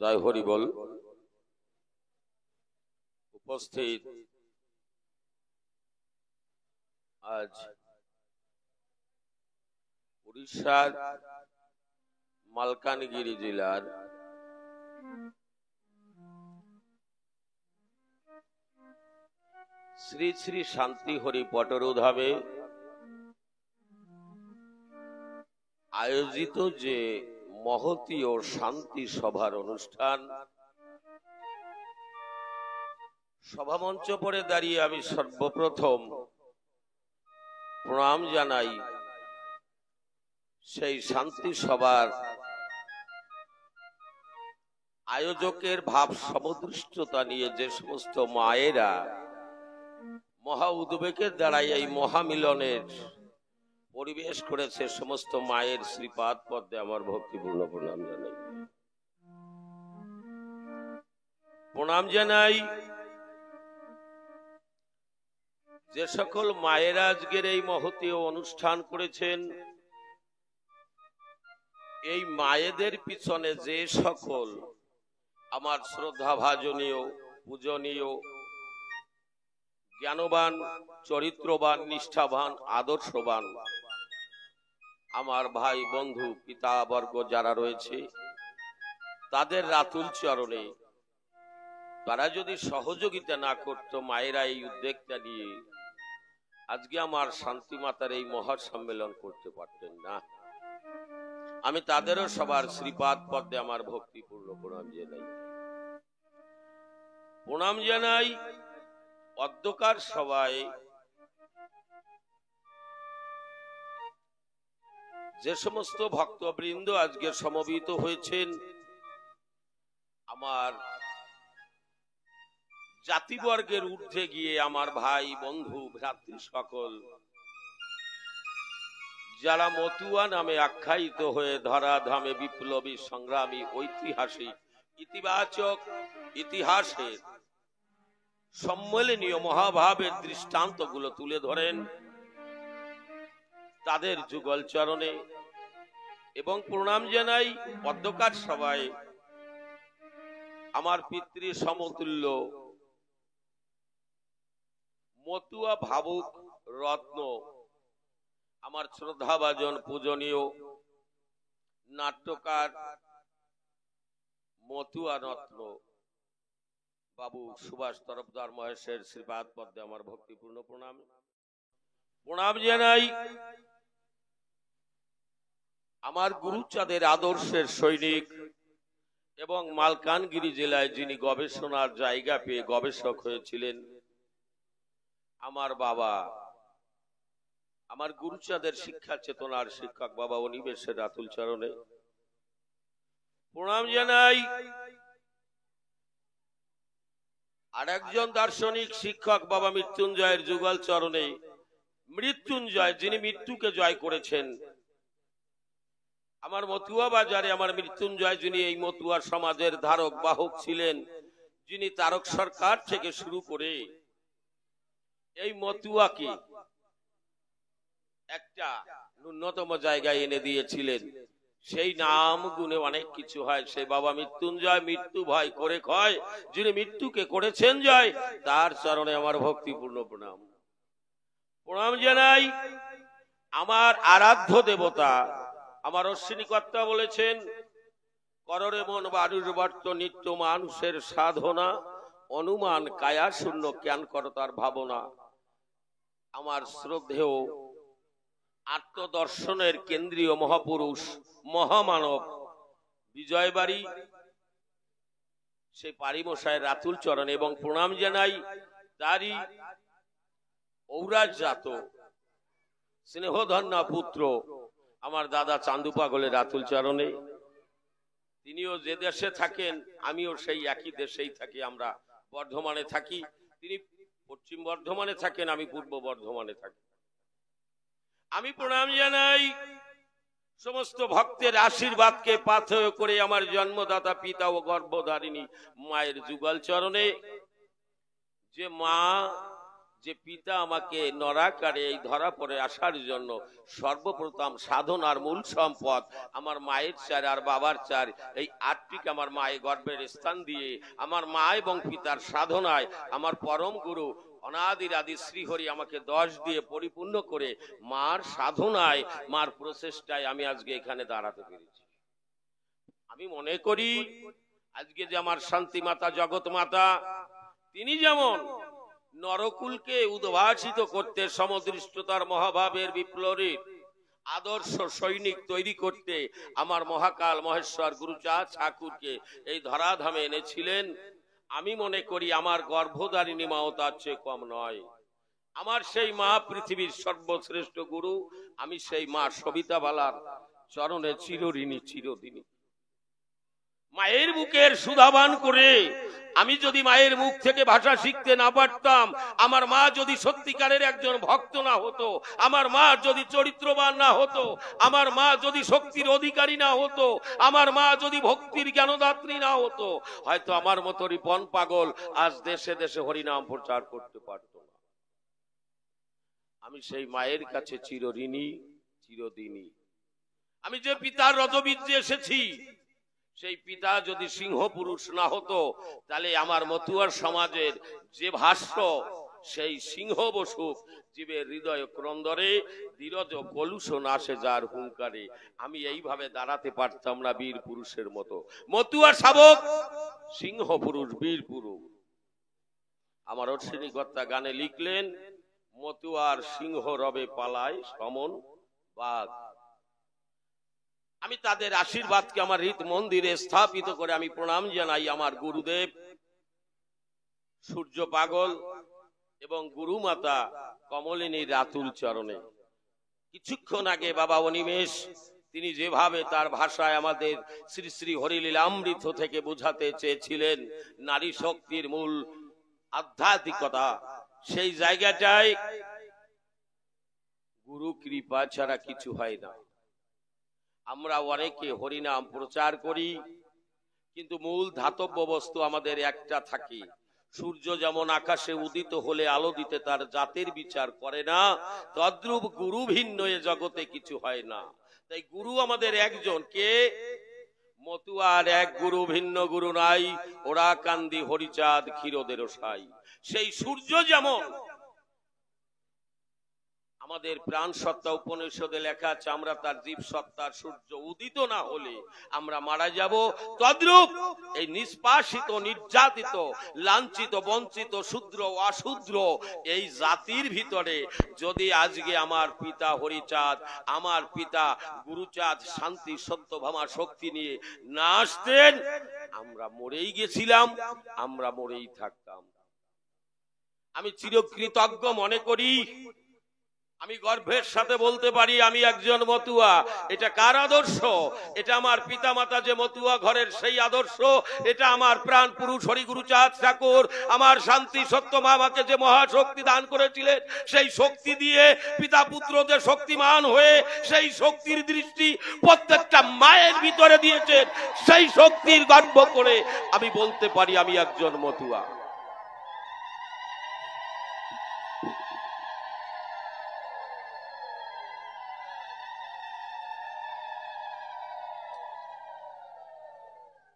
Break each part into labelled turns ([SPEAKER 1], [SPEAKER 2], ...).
[SPEAKER 1] জয় হরি বল। উপস্থিত আজ উড়িষ্যার মালকানগিরি জেলার শ্রী শ্রী শান্তি হরি পটরুধামে আয়োজিত যে মহতী ও শান্তি সভার অনুষ্ঠান, সভামঞ্চ পরে দাঁড়িয়ে আমি সর্বপ্রথম প্রণাম জানাই সেই শান্তি সভার আয়োজকের ভাব সমদৃষ্টতা নিয়ে যে সমস্ত মায়েরা মহা উদ্বেগের দ্বারাই এই মহামিলনের পরিবেশ করেছে, সমস্ত মায়ের শ্রীপাদ পদ্মে আমার ভক্তিপূর্ণ প্রণাম জানাই। প্রণাম জানাই যে সকল মায়েরা আজকের এই মহতী অনুষ্ঠান করেছেন। এই মায়েদের পিছনে যে সকল আমার শ্রদ্ধা ভাজনীয়, পূজনীয়, জ্ঞানবান, চরিত্রবান, নিষ্ঠাবান, আদর্শবান আমার ভাই বন্ধু পিতাবর্গ যারা রয়েছে, তাদের রাতুল চরণে তারা যদি সহযোগিতা না করত, মায়েরা এই উদ্যোগটা নিয়ে আজকে আমার শান্তি মাতার এই মহা সম্মেলন করতে পারতেন না। আমি তাদেরও সবার শ্রীপাদ পদ্মে আমার ভক্তিপূর্ণ প্রণাম জানাই। প্রণাম জানাই অধ্যকার সভায় যে সমস্ত ভক্তবৃন্দ আজকে সমবেত হয়েছেন, আমার জাতিবর্গের ঊর্ধ্বে গিয়ে আমার ভাই বন্ধু ভ্রাতৃ সকল যারা মতুয়া নামে আখ্যায়িত হয়ে ধরাধামে বিপ্লবী, সংগ্রামী, ঐতিহাসিক, ইতিবাচক ইতিহাসের সম্মেলনীয় মহাভাবের দৃষ্টান্তগুলো তুলে ধরেন, তাদের যুগল চরণে এবং প্রণাম জানাই অধ্যকার সভায় আমার পিতৃ সমতুল্য মতুয়া ভাবুক রত্ন, আমার শ্রদ্ধাভাজন পূজনীয় নাট্যকার মতুয়া রত্ন বাবু সুভাষ তরফদার মহেশের শ্রীপাদ পদ্মে আমার ভক্তিপূর্ণ প্রণাম। প্রণাম জানাই আমার গুরুচাঁদের আদর্শের সৈনিক এবং মালকানগিরি জেলায় যিনি গবেষণার জায়গা পেয়ে গবেষক হয়েছিলেন, আমার বাবা, আমার গুরুচাঁদের শিক্ষা চেতনার শিক্ষক বাবা অনিবেশের রাতুল চরণে প্রণাম জানাই। আর একজন দার্শনিক শিক্ষক বাবা মৃত্যুঞ্জয়ের যুগল চরণে, মৃত্যুঞ্জয় যিনি মৃত্যুকে জয় করেছেন, আমার মতুয়া বাজারে আমার মৃত্যুঞ্জয় যিনি এই মতুয়া সমাজের ধারক বাহক ছিলেন, যিনি তারক সরকার থেকে শুরু করে এই মতুয়াকে একটা ন্যূনতম জায়গায় এনে দিয়েছিলেন। সেই নাম গুণে অনেক কিছু হয়। সেই বাবা মৃত্যুঞ্জয়, মৃত্যু ভয় করে ক্ষয়, যিনি মৃত্যুকে করেছেন জয়, তার চরণে আমার ভক্তিপূর্ণ প্রণাম। প্রণাম জানাই আমার আরাধ্য দেবতা, আমার অশ্বিনী কর্তা বলেছেন, কররে মন বাড়ুর বর্ত নিত্য মানুষের সাধনা, অনুমান কায়া শূন্য জ্ঞান করতার ভাবনা। আমার শ্রদ্ধেয় আত্মদর্শনের কেন্দ্রীয় মহাপুরুষ, মহামানব বিজয়বাড়ি সেই পারিমশায়ের রাতুল চরণ এবং প্রণাম জানাই তারই ঔরাজ জাত স্নেহধন্যা পুত্র আমার দাদা চান্দু পাগলের রাতুল চরণে। তিনিও যে দেশে থাকেন, আমিও সেই একই দেশেই থাকি। আমরা বর্ধমানে থাকি, তিনি পশ্চিম বর্ধমানে থাকেন, আমি পূর্ব বর্ধমানে থাকি। আমি প্রণাম জানাই সমস্ত ভক্তের আশীর্বাদকে পাথেয় করে আমার জন্মদাতা পিতা ও গর্ভধারিণী মায়ের যুগল চরণে। যে মা যে পিতা আমাকে নরাকারে এই ধরা পড়ে আসার জন্য সর্বপ্রথম সাধনার মূল সম্পদ আমার মায়ের চার আর বাবার চার, এই আটটিকে আমার মায়ের গর্ভের স্থান দিয়ে আমার মা এবং পিতার সাধনায় আমার পরম গুরু অনাদির আদি শ্রীহরি আমাকে 10 দিয়ে পরিপূর্ণ করে মার সাধনায় মার প্রচেষ্টায় আমি আজকে এখানে দাঁড়াতে পেরেছি। আমি মনে করি আজকে যে আমার শান্তি মাতা জগৎ মাতা, তিনি যেমন নরকুলকে উদ্ভাসিত করতে সমদৃষ্টতার মহাভাবের বিপ্লবীর আদর্শ সৈনিক তৈরি করতে আমার মহাকাল মহেশ্বর গুরুচাঁদ ঠাকুরকে এই ধরাধামে এনেছিলেন, আমি মনে করি আমার গর্ভধারিণী মাও তার চেয়ে কম নয়। আমার সেই মা পৃথিবীর সর্বশ্রেষ্ঠ গুরু, আমি সেই মা সবিতা বালার চরণে চিরঋণী চিরদিনী। মায়ের মুখের সুধাবান করে আমি যদি মায়ের মুখ থেকে ভাষা শিখতে না পারতাম, আমার মা যদি সত্যিকারের একজন ভক্ত না হতো, আমার মা যদি চরিত্রবান না হতো, আমার মা যদি শক্তির অধিকারী না হতো, আমার মা যদি ভক্তির জ্ঞানদাত্রী না হতো, হয়তো আমার মতো রিপন পাগল আজ দেশে দেশে হরিনাম প্রচার করতে পারত না। আমি সেই মায়ের কাছে চিরঋণী চিরদিনী। আমি যে পিতার রজবীর্যে এসেছি, সেই পিতা যদি সিংহ পুরুষ না হতো, তাহলে আমার মতুয়ার সমাজের যে ভাষ্য, সেই সিংহ বসুক জীবের হৃদয় ক্রন্দরে, ধীরজ কলুষ নাশে যার হুঙ্কারে। আমি এইভাবে দাঁড়াতে পারতাম না বীর পুরুষের মতো। মতুয়ার শাবক সিংহ পুরুষ, বীর পুরুষ। আমার অশ্বিনীকর্তা গানে লিখলেন, মতুয়ার সিংহ রবে পালায় সমন বাঘ। আমি তাদের আশীর্বাদকে আমার হৃদ মন্দিরে স্থাপিত করে আমি প্রণাম জানাই আমার গুরুদেব সূর্য পাগল এবং গুরু মাতা কমলিনীর রাতুল চরণে। কিছুক্ষণ আগে বাবা অনিমেষ তিনি যেভাবে তার ভাষায় আমাদের শ্রী শ্রী হরিলীলামৃত থেকে বোঝাতে চেয়েছিলেন নারী শক্তির মূল আধ্যাত্মিকতা, সেই জায়গাটায় গুরু কৃপা ছাড়া কিছু হয় না। আমরা অনেকে হরিনাম প্রচার করি, কিন্তু মূল ধাতব্য বস্তু আমাদের একটা থাকে। সূর্য যেমন আকাশে উদিত হলে আলো দিতে তার জাতের বিচার করে না, তদ্রূপ গুরু ভিন্ন এ জগতে কিছু হয় না। তাই গুরু আমাদের একজন, কে? মতুয়ার এক গুরু, ভিন্ন গুরু নাই, ওরা কান্দি হরিচাঁদ ক্ষীরোদের সাই। সেই সূর্য যেমন আমাদের প্রাণ সত্তা, উপনিষদে লেখা আছে আমরা তার জীব সত্তার সূর্য উদিত না হলে আমরা মারা যাব, তদ্রূপ এই নিষ্পাসিত, নির্যাতিত, লাঞ্ছিত, বঞ্চিত, শূদ্র অশূদ্র এই জাতির ভিতরে যদি আজকে আমার পিতা হরিচাঁদ, আমার পিতা গুরুচাঁদ শান্তি সত্যভামা শক্তি নিয়ে না আসতেন, আমরা মরেই গেছিলাম, আমরা মরেই থাকতাম। আমি চিরকৃতজ্ঞ মনে করি, আমি গর্বের সাথে বলতে পারি আমি একজন মতুয়া। এটা কার আদর্শ? এটা আমার পিতা মাতা যে মতুয়া ঘরের সেই আদর্শ। এটা আমার প্রাণ পুরুষ হরিগুরুচাঁদ ঠাকুর আমার শান্তি সত্য মা আমাকে যে মহাশক্তি দান করেছিলেন, সেই শক্তি দিয়ে পিতা পুত্র যে শক্তিমান হয়ে সেই শক্তির দৃষ্টি প্রত্যেকটা মায়ের ভিতরে দিয়েছেন, সেই শক্তির গর্ব করে আমি বলতে পারি আমি একজন মতুয়া।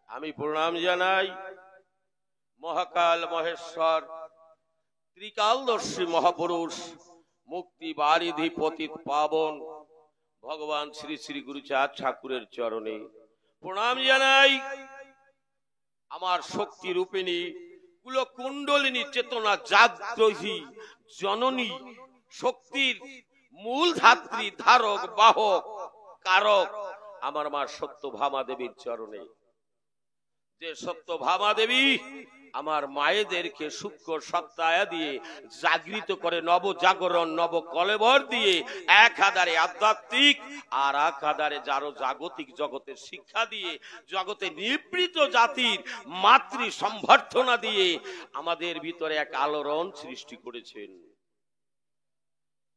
[SPEAKER 1] আমি প্রণাম জানাই মহাকাল মহেশ্বর ত্রিকালদর্শী মহাপুরুষ মুক্তি বারিধি পতিত পাবন ভগবান শ্রী শ্রী গুরুচাঁদ ঠাকুরের চরণে প্রণাম জানাই আমার শক্তি রূপিণী কুলকুণ্ডলিনী চেতনা জাগ্রহী জননী শক্তির মূল ধাত্রী ধারক বাহক কারক আমার মা সত্যভামা দেবীর চরণে। যে সত্যভামা দেবী আমার মায়েদেরকে সূক্ষ্ম সত্তায়া দিয়ে জাগৃত করে, নব জাগরণ নব কলেবর দিয়ে এক আধারে আধ্যাত্মিক আর এক আধারে যারো জাগতিক জগতের শিক্ষা দিয়ে জগতে নিবৃত জাতির মাতৃ সম্বর্ধনা দিয়ে আমাদের ভিতরে এক আলোড়ন সৃষ্টি করেছেন।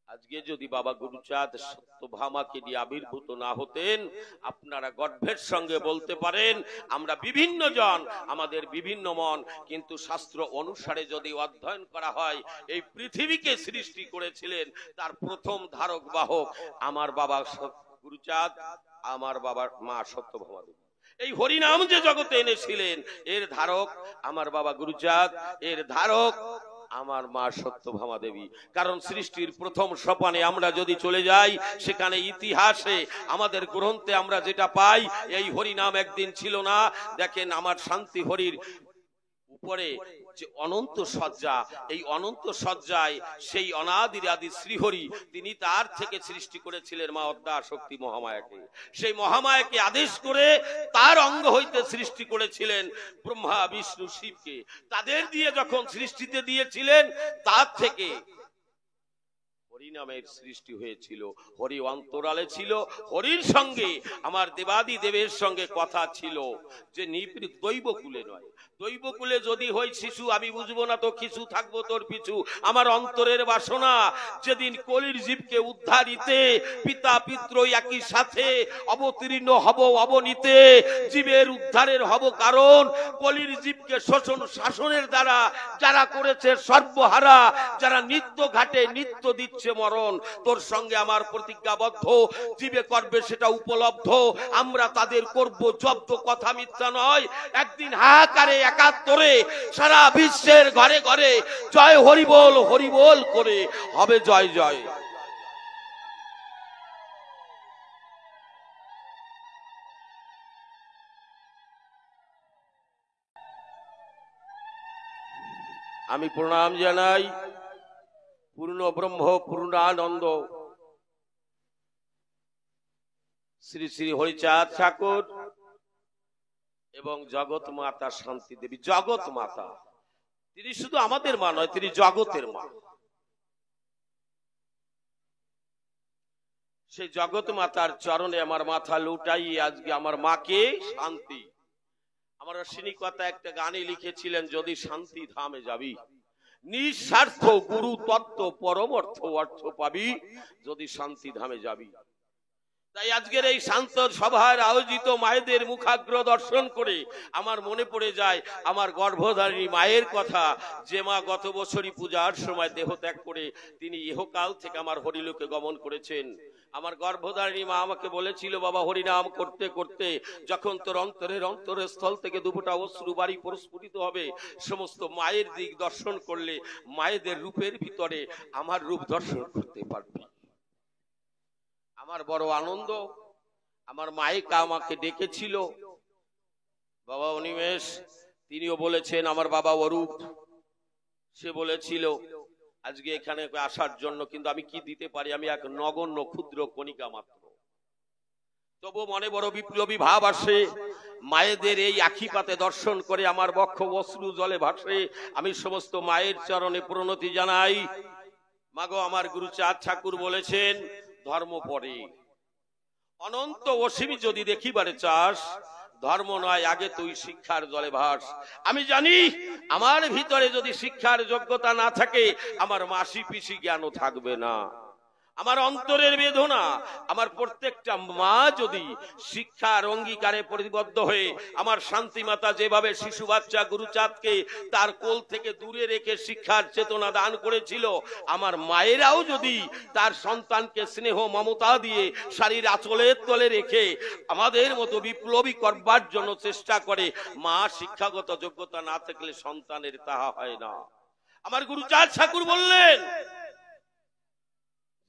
[SPEAKER 1] আজকে যদি বাবা গুরুচাঁদ সত্যভামাকে নিয়ে আবির্ভূত না হতেন, আপনারা গর্বের সঙ্গে বলতে পারেন আমরা বিভিন্ন জন, আমাদের বিভিন্ন মন, কিন্তু শাস্ত্র অনুসারে যদি অধ্যয়ন করা হয় এই পৃথিবীকে সৃষ্টি করেছিলেন তার প্রথম ধারক বাহক আমার বাবা গুরুচাঁদ, আমার বাবার মা সত্যভামা দেবী। এই হরিনাম যে জগতে এনেছিলেন এর ধারক আমার বাবা গুরুচাঁদ, এর ধারক আমার মা সত্যভামা দেবী। কারণ সৃষ্টির প্রথম সোপানে আমরা যদি চলে যাই, সেখানে ইতিহাসে আমাদের গ্রন্থে আমরা যেটা পাই, এই হরিনাম একদিন ছিল না। দেখেন আমার শান্তি হরির উপরে যে অনন্ত সজ্জা, এই অনন্ত সজ্জায় সেই অনাদির আদি শ্রীহরি তিনি তার থেকে সৃষ্টি করেছিলেন মা অদ্যা শক্তি মহামায়াকে। সেই মহামায়াকে আদেশ করে তার অঙ্গ হইতে সৃষ্টি করেছিলেন ব্রহ্মা বিষ্ণু শিবকে। তাদের দিয়ে যখন সৃষ্টিতে দিয়েছিলেন তার থেকে হরিনামের সৃষ্টি হয়েছিল। হরি অন্তরালে ছিল, হরির সঙ্গে আমার দেবাদি দেবের সঙ্গে কথা ছিল যে দৈবকুলে নয়, দৈবকুলে যদি হই শিশু আমি বুঝবো না তো কিছু থাকবো তোর পিছু। আমার অন্তরের বাসনা যেদিন কলির জীবকে উদ্ধারিতে পিতা পিতৃ একই সাথে অবতীর্ণ হব অবনীতে, জীবের উদ্ধারের হব কারণ কলির জীবকে শোষণ শাসনের দ্বারা যারা করেছে সর্বহারা, যারা নিত্য ঘাটে নিত্য দিচ্ছে মরণ, তোর সঙ্গে আমার প্রতিজ্ঞাবদ্ধ, জীবে করবে সেটা উপলব্ধ, আমরা তাদের করব জব্দ, কথা মিথ্যা নয়। একদিন হাহাকারে একাত্তরে সারা বিশ্বের ঘরে ঘরে জয় হরিবোল হরিবোল করে হবে জয় জয়। আমি প্রণাম জানাই পূর্ণ ব্রহ্ম পূর্ণানন্দ শ্রী শ্রী হরিচাঁদ ঠাকুর এবং জগৎ মাতা শান্তি দেবী। জগৎ মাতা তিনি শুধু আমাদের মা নয়, তিনি জগতের মা। সেই জগৎ মাতার চরণে আমার মাথা লুটাই আজকে আমার মাকে শান্তি। আমার অশ্বিনী কথা একটা গানে লিখেছিলেন, যদি শান্তি ধামে যাবি নিঃস্বার্থ গুরু তত্ত্ব পরমর্থ অর্থ পাবি, যদি শান্তি ধামে যাবি। তাই আজকের এই শান্ত সভার আয়োজিত মায়েদের মুখাগ্র দর্শন করে আমার মনে পড়ে যায় আমার গর্ভধারিণী মায়ের কথা, যে মা গত বছরই পূজার সময় দেহ ত্যাগ করে তিনি ইহকাল থেকে আমার হরিলোকে গমন করেছেন। আমার গর্ভধারিণী মা আমাকে বলেছিল, বাবা হরিনাম করতে করতে যখন তোর অন্তরের স্থল থেকে দুপুটা অশ্রু বাড়ি প্রস্ফুটিত হবে, সমস্ত মায়ের দিক দর্শন করলে মায়েদের রূপের ভিতরে আমার রূপ দর্শন করতে পারবি। আমার বড় আনন্দ। আমার মাইকা আমাকে ডেকেছিল, বাবা অনিমেষ, তিনিও বলেছেন আমার বাবা অরূপ, সে বলেছিল আজকে এখানে আসার জন্য, কিন্তু আমি কি দিতে পারি, আমি এক নগণ্য ক্ষুদ্র কণিকা মাত্র। তবু মনে বড় বিপ্লবী ভাব আসে। মায়েদের এই আখি পাতে দর্শন করে আমার বক্ষ অশ্রু জলে ভাসে। আমি সমস্ত মায়ের চরণে প্রণতি জানাই। মাগো, আমার গুরুচাঁদ ঠাকুর বলেছেন ধর্ম পরে, অনন্ত অসীম যদি দেখিবারে চাস, ধর্ম নয় আগে তুই শিক্ষার জলে ভাস। আমি জানি আমার ভিতরে যদি শিক্ষার যোগ্যতা না থাকে, আমার মাসি পিসি জ্ঞানও থাকবে না। আমার অন্তরের বেদনা, আমার প্রত্যেকটা মা যদি শিক্ষার অঙ্গীকারে প্রতিবদ্ধ হয়ে, আমার শান্তি মাতা যেভাবে শিশু বাচ্চা গুরুচাঁদকে তার কোল থেকে দূরে রেখে শিক্ষার চেতনা দান করেছিল, আমার মায়েরাও যদি তার সন্তানকে স্নেহ মমতা দিয়ে শাড়ির আঁচলের তলে রেখে আমাদের মতো বিপ্লবী করবার জন্য চেষ্টা করে, মা শিক্ষাগত যোগ্যতা না থাকলে সন্তানের তাহা হয় না। আমার গুরুচাঁদ ঠাকুর বললেন,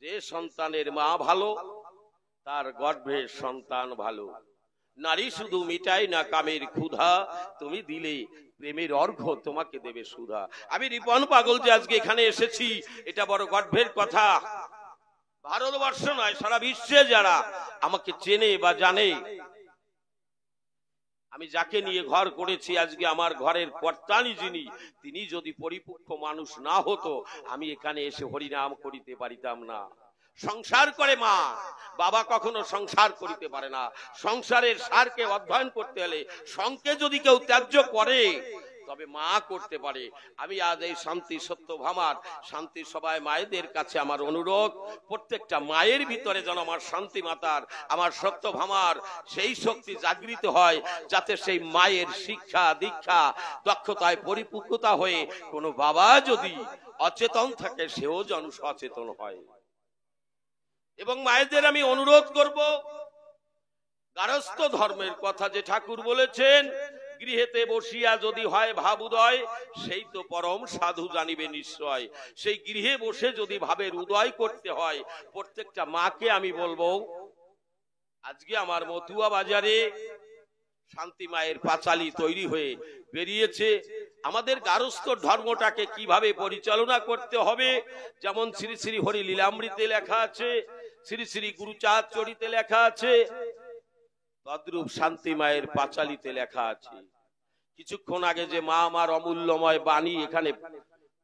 [SPEAKER 1] যে সন্তানের মা ভালো তার গর্ভের সন্তান ভালো। নারী শুধু মিটাই না কামের ক্ষুধা, তুমি দিলে প্রেমের অর্ঘ্য তোমাকে দেবে সুধা। আমি রিপন পাগল যে আজকে এখানে এসেছি, এটা বড় গর্বের কথা। ভারতবর্ষ নয়, সারা বিশ্বে যারা আমাকে চেনে বা জানে, আমি যাকে নিয়ে ঘর করেছি, আজকে আমার ঘরের কর্তানি যিনি, তিনি যদি পরিপক্ক মানুষ না হতো, আমি এখানে এসে হরিনাম করিতে পারিতাম না। সংসার করে মা, বাবা কখনো সংসার করিতে পারে না। সংসারের সারকে অধ্যয়ন করতে হলে, সংকে যদি কেউ ত্যায্য করে, তবে মা করতে পারে। আমি আজ এই শান্তি সত্যভামার শান্তি সভায় মায়েদের কাছে আমার অনুরোধ, প্রত্যেকটা মায়ের ভিতরে যেন আমার শান্তি মাতার, আমার সত্যভামার সেই শক্তি জাগৃত হয়, যাতে সেই মায়ের শিক্ষা দীক্ষা দক্ষতায় পরিপক্কতা হয়ে কোনো বাবা যদি অচেতন থাকে সেও যেন সচেতন হয়। এবং মায়েদের আমি অনুরোধ করব, গারস্থ ধর্মের কথা যে ঠাকুর বলেছেন, গৃহেতে বসিয়া যদি হয় ভাব উদয়, সেই তো পরম সাধু জানিবে নিশ্চয়। সেই গৃহে বসে যদি ভাবের উদয় করতে হয়, প্রত্যেকটা মাকে আমি বলবো, আজকে আমার মতুয়া বাজারে শান্তি মায়ের পাঁচালী তৈরি হয়ে বেরিয়েছে। আমাদের গারস্থ ধর্মটাকে কিভাবে পরিচালনা করতে হবে, যেমন শ্রী শ্রী হরি লীলামৃতে লেখা আছে, শ্রী শ্রী গুরুচাঁদ চরিতে লেখা আছে, তদ্রূপ শান্তি মায়ের পাঁচালীতে লেখা আছে। কিছুক্ষণ আগে যে মা আমার অমূল্যময় বাণী এখানে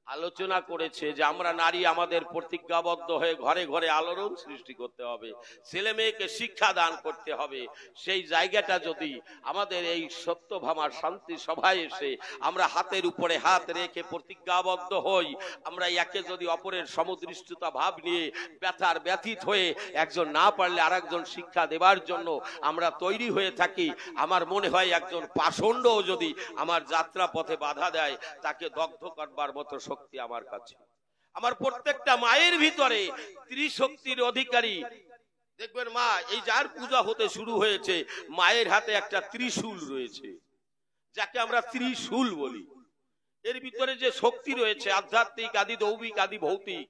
[SPEAKER 1] আলোচনা করেছে, যে আমরা নারী আমাদের প্রতিজ্ঞাবদ্ধ হয়ে ঘরে ঘরে আলোড়ন সৃষ্টি করতে হবে, ছেলে মেয়েকে শিক্ষা দান করতে হবে। সেই জায়গাটা যদি আমাদের এই সত্যভামার শান্তি সভায় এসে আমরা হাতের উপরে হাত রেখে প্রতিজ্ঞাবদ্ধ হই, আমরা একে যদি অপরের সমদৃষ্টতা ভাব নিয়ে ব্যথার ব্যথিত হয়ে একজন না পারলে আর একজন শিক্ষা দেবার জন্য আমরা তৈরি হয়ে থাকি, আমার মনে হয় একজন পাষণ্ডও যদি আমার যাত্রা পথে বাধা দেয়, তাকে দগ্ধ করবার মতো শক্তি আমার কাছে। আমার প্রত্যেকটা মায়ের ভিতরে ত্রিশক্তির অধিকারী। দেখবেন মা, এই যার পূজা হতে শুরু হয়েছে, মায়ের হাতে একটা ত্রিশূল রয়েছে, যাকে আমরা ত্রিশূল বলি। এর ভিতরে যে শক্তি রয়েছে, আধ্যাত্মিক আদি দৌবিক আদি ভৌতিক,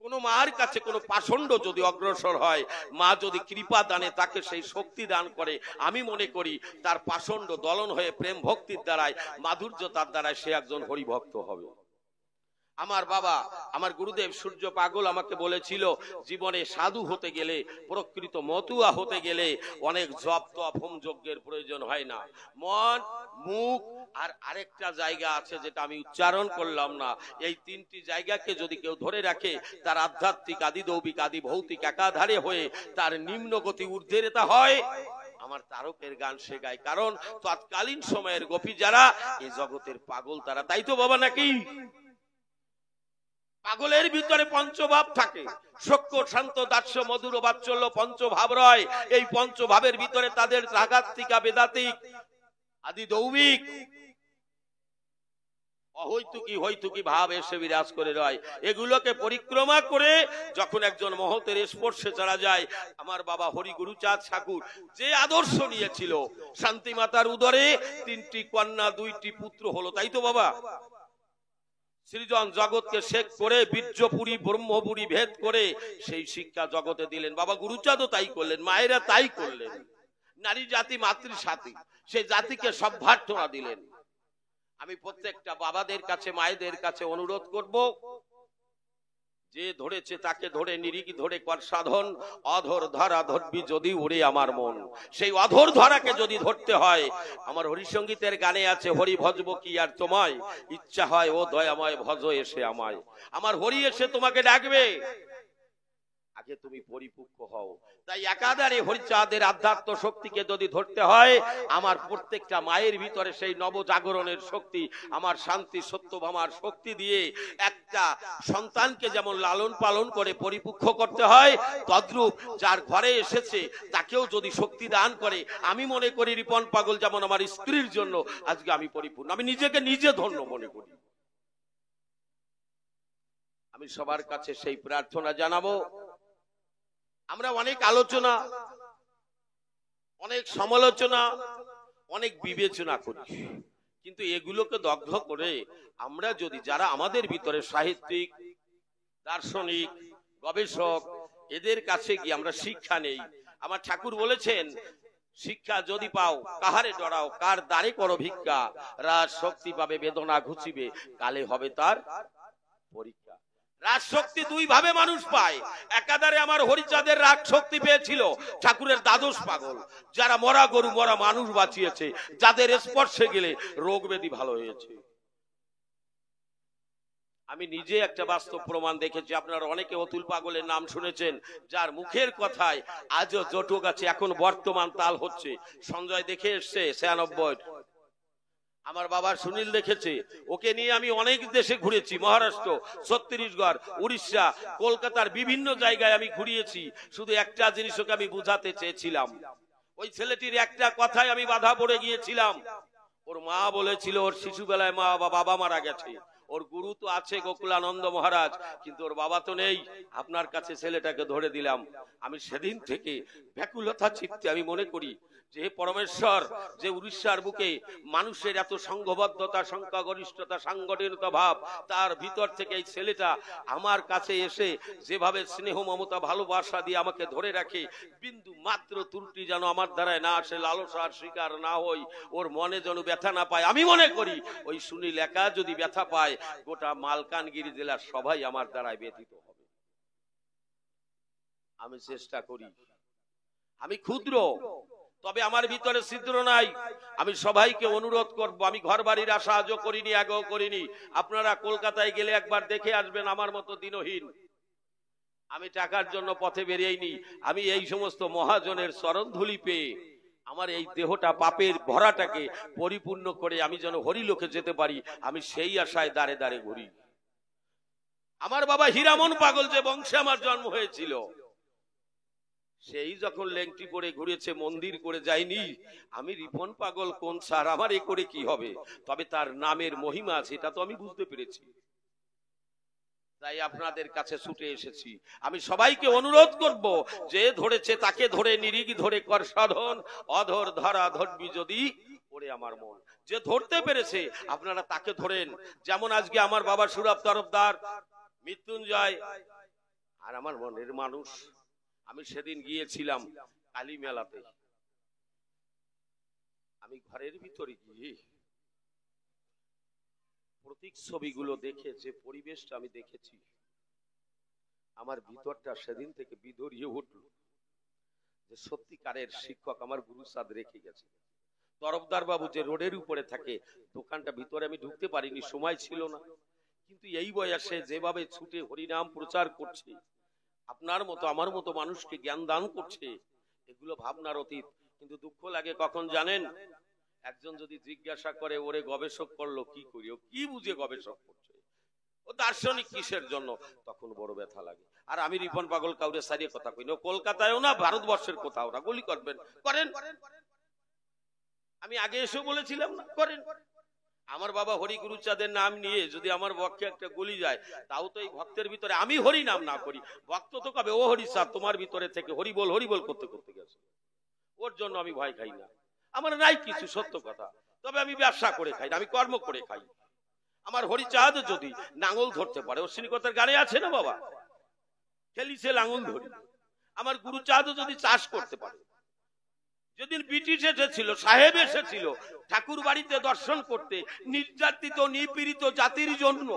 [SPEAKER 1] কোন মার কাছে কোন পাষণ্ড যদি অগ্রসর হয়, মা যদি কৃপা দানে তাকে সেই শক্তি দান করে, আমি মনে করি তার পাষণ্ড দলন হয়ে প্রেম ভক্তির দ্বারায়, মাধুর্যতার দ্বারায় সে একজন হরিভক্ত হবে। আমার বাবা, আমার গুরুদেব সূর্য পাগল আমাকে বলেছিল, জীবনে সাধু হতে গেলে, প্রকৃত মতুয়া হতে গেলে অনেক জপ তপ হোম যজ্ঞের প্রয়োজন হয় না। মন, মুখ আর আরেকটা জায়গা আছে যেটা আমি উচ্চারণ করলাম না, এই তিনটি জায়গাকে যদি কেউ ধরে রাখে, তার আধ্যাত্মিক আদি দৌবিক আদি ভৌতিক একাধারে হয়ে তার নিম্ন গতি ঊর্ধ্বরেতা হয়। আমার তারকের গান সে গায়, কারণ তৎকালীন সময়ের গোপী যারা, এই জগতের পাগল তারা। তাই তো বাবা নাকি? পাগলের ভিতরে পঞ্চভাব থাকে, সক্য শান্ত দাস্য মধুর বাৎসল্য পঞ্চভাব রয়। এই পঞ্চভাবের ভিতরে তাদের রাগাত্মিকা বেদাতিক আদি দৌবিক অহৈতুকী হৈতুকী ভাব এসে বিরাজ করে রয়। এগুলোকে পরিক্রমা করে যখন একজন মহতের স্পর্শে চলা যায়, আমার বাবা হরি গুরুচাঁদ ঠাকুর যে আদর্শ নিয়েছিল, শান্তি মাতার উদরে 3টি কন্যা 2টি পুত্র হলো। তাই তো বাবা? সৃজন জগৎকে শেখ করে বীর্যপুরী ব্রহ্মপুরী ভেদ করে সেই শিক্ষা জগতে দিলেন। বাবা গুরুচাঁদও তাই করলেন, মায়েরা তাই করলেন। নারী জাতি মাতৃ সাথী, সেই জাতিকে সভ্যার্থনা দিলেন। আমি প্রত্যেকটা বাবাদের কাছে, মায়েদের কাছে অনুরোধ করব, যে ধরেছে তাকে ধরে, নিরিখ ধরে কর সাধন, অধর ধরা ধরবি যদি উড়ে আমার মন। সেই অধর ধরাকে যদি ধরতে হয়, আমার হরিসঙ্গীতের গানে আছে, হরি ভজব কি আর তোমায়, ইচ্ছা হয় ও দয়াময় ভজ এসে আমায়। আমার হরি এসে তোমাকে ডাকবে, আগে তুমি পরিপক্ক হও। তাই একাধারে হরিচাঁদের আধ্যাত্ম শক্তিকে যদি ধরতে হয়, আমার প্রত্যেকটা মায়ের ভিতরে সেই নবজাগরণের শক্তি, আমার শান্তি সত্যভামার শক্তি দিয়ে একটা সন্তানকে যেমন লালন পালন করে পরিপক্ক করতে হয়, তদ্রূপ যার ঘরে এসেছে তাকেও যদি শক্তি দান করে, আমি মনে করি রিপন পাগল যেমন আমার স্ত্রীর জন্য আজকে আমি পরিপূর্ণ, আমি নিজেকে নিজে ধন্য মনে করি। আমি সবার কাছে সেই প্রার্থনা জানাবো। আমরা অনেক আলোচনা, অনেক সমালোচনা, অনেক বিবেচনা করি, কিন্তু এগুলোকে দগ্ধ করে আমরা যদি, যারা আমাদের ভিতরে সাহিত্যিক, দার্শনিক, গবেষক, এদের কাছে গিয়ে আমরা শিক্ষা নেই। আমার ঠাকুর বলেছেন, শিক্ষা যদি পাও কাহারে ডরাও, কার দ্বারে করো ভিক্ষা, রাজ শক্তি পাবে বেদনা ঘুচিবে, কালে হবে তার পরীক্ষা। রাগ শক্তি 2 ভাবে মানুষ পায়। একাধারে আমার হরিচাঁদের রাগ শক্তি পেয়েছিল ঠাকুরের দ্বাদশ পাগল, যারা মরা গরু মরা মানুষ বাঁচিয়েছে, যাদের স্পর্শে গেলে রোগ ব্যাধি ভালো হয়েছে। আমি নিজে একটা বাস্তব প্রমাণ দেখেছি। আপনারা অনেকে অতুল পাগলের নাম শুনেছেন, যার মুখের কথায় আজও জটক আছে, এখন বর্তমান তাল হচ্ছে। সঞ্জয় দেখে এসছে 96। আমার বাবা সুনীল দেখেছে, ওকে নিয়ে আমি অনেক দেশে ঘুরেছি, মহারাষ্ট্র, ছত্তিশগড়, উড়িষ্যা, কলকাতার বিভিন্ন জায়গায় আমি ঘুরিয়েছি। শুধু একটা জিনিস ওকে আমি বুঝাতে চেয়েছিলাম, ওই ছেলেটির একটা কথায় আমি বাধা পড়ে গিয়েছিলাম। ওর মা বলেছিল ওর শিশুবেলায় বাবা মারা গেছে, ওর গুরু তো আছে গোকুলানন্দ মহারাজ, কিন্তু ওর বাবা তো নেই। আপনার কাছে ছেলেটাকে ধরে দিলাম। আমি সেদিন থেকে ব্যাকুলতা চিত্তে আমি মনে করি যে পরমেশ্বর, যে উড়িষ্যার বুকে মানুষের এত সংঘবদ্ধতা, সংখ্যাগরিষ্ঠতা, সাংগঠনিকতা ভাব, তার ভিতর থেকে এই ছেলেটা আমার কাছে এসে যেভাবে স্নেহ মমতা ভালোবাসা দিয়ে আমাকে ধরে রাখে, বিন্দু মাত্র ত্রুটি যেন আমার দ্বারায় না আসে, লালসার শিকার না হই, ওর মনে যেন ব্যথা না পায়। আমি মনে করি ওই সুনীল একা যদি ব্যথা পায়, গোটা মালকানগিরি জেলার সবাই আমার দ্বারায় ব্যথিত হবে। আমি চেষ্টা করি, আমি ক্ষুদ্র, তবে আমার ভিতরে ছিদ্র নাই। আমি সবাইকে অনুরোধ করব, আমি ঘর বাড়ির আশা আজও করিনি, আগেও করিনি। আপনারা কলকাতায় গেলে একবার দেখে আসবেন আমার মতো দিনহীন। আমি টাকার জন্য পথে বেরিয়েইনি। আমি এই সমস্ত মহাজনের চরণধুলি পেয়ে আমার এই দেহটা, পাপের ভরাটাকে পরিপূর্ণ করে আমি যেন হরিলোকে যেতে পারি, আমি সেই আশায় দাঁড়ে দাঁড়ে ঘুরি। আমার বাবা হীরামন পাগল, যে বংশে আমার জন্ম হয়েছিল, সেই যখন লেংটি পরে ঘুরেছে, মন্দির করে যায়নি। আমি রিপন পাগল কোন স্যার, আমার এ করে কি হবে? তবে তার নামের মহিমা আছে, এটা তো আমি বুঝতে পেরেছি। তাই আপনাদের কাছে ছুটে এসেছি। আমি সবাইকে অনুরোধ করব, যে ধরেছে তাকে ধরে, নিরিগ ধরে কর সাধন, অধর ধরা ধরবি যদি ওরে আমার মন। যে ধরতে পেরেছে আপনারা তাকে ধরেন। যেমন আজকে আমার বাবা সুরভ তরফদার, মৃত্যুঞ্জয় আর আমার মনের মানুষ। আমি সেদিন গিয়েছিলাম কালী মেলাতে, আমি ঘরের ভিতরে গিয়ে প্রতীক ছবিগুলো দেখে যে পরিবেশটা আমি দেখেছি, আমার ভিতরটা সেদিন থেকে বিধরিয়ে উঠল যে সত্যিকারের শিক্ষক আমার গুরুসাদ রেখে গেছে। তরফদার বাবু যে রোডের উপরে থাকে, দোকানটা ভিতরে আমি ঢুকতে পারিনি, সময় ছিল না। কিন্তু এই বয়সে যেভাবে ছুটে হরিনাম প্রচার করছে, আপনার মতো আমার মতো মানুষকে জ্ঞান দান করছে, এগুলো ভাবনার অতীত। কিন্তু দুঃখ লাগে কখন জানেন? একজন যদি জিজ্ঞাসা করে ওরে গবেষক করলো কি করি, ও কি বুঝে গবেষক করছে, ও দার্শনিক কিসের জন্য, তখন বড় ব্যথা লাগে। আর আমি রিপন পাগল কাউরে সারিয়ে কথা কই না, কলকাতায়ও না, ভারতবর্ষের কোথাও না। গুলি করবেন করেন, আমি আগে এসেও বলেছিলাম না, করেন। আমার বাবা হরিগুরু চাঁদের নাম নিয়ে যদি আমার পক্ষে একটা গুলি যায়, তাও তো এই ভক্তের ভিতরে আমি হরি নাম না করি, ভক্ত তো কবে ও হরি সাহ তোমার ভিতরে থেকে হরি বল করতে করতে গেছে। ওর জন্য আমি ভয় খাই না, আমার নাই কিছু, সত্য কথা। তবে আমি ব্যবসা করে খাই না, আমি কর্ম করে খাই। আমার হরিচাঁদ যদি নাঙল ধরতে পারে, অশ্বিনীকতার গানে আছে না বাবা, খেলিছে লাঙল ধরি। আমার গুরুচাঁদ যদি চাষ করতে পারে, যেদিন ব্রিটিশ এসেছিল, সাহেব এসেছিল ঠাকুর বাড়িতে দর্শন করতে, নির্যাতিত নিপীড়িত জাতির জন্য,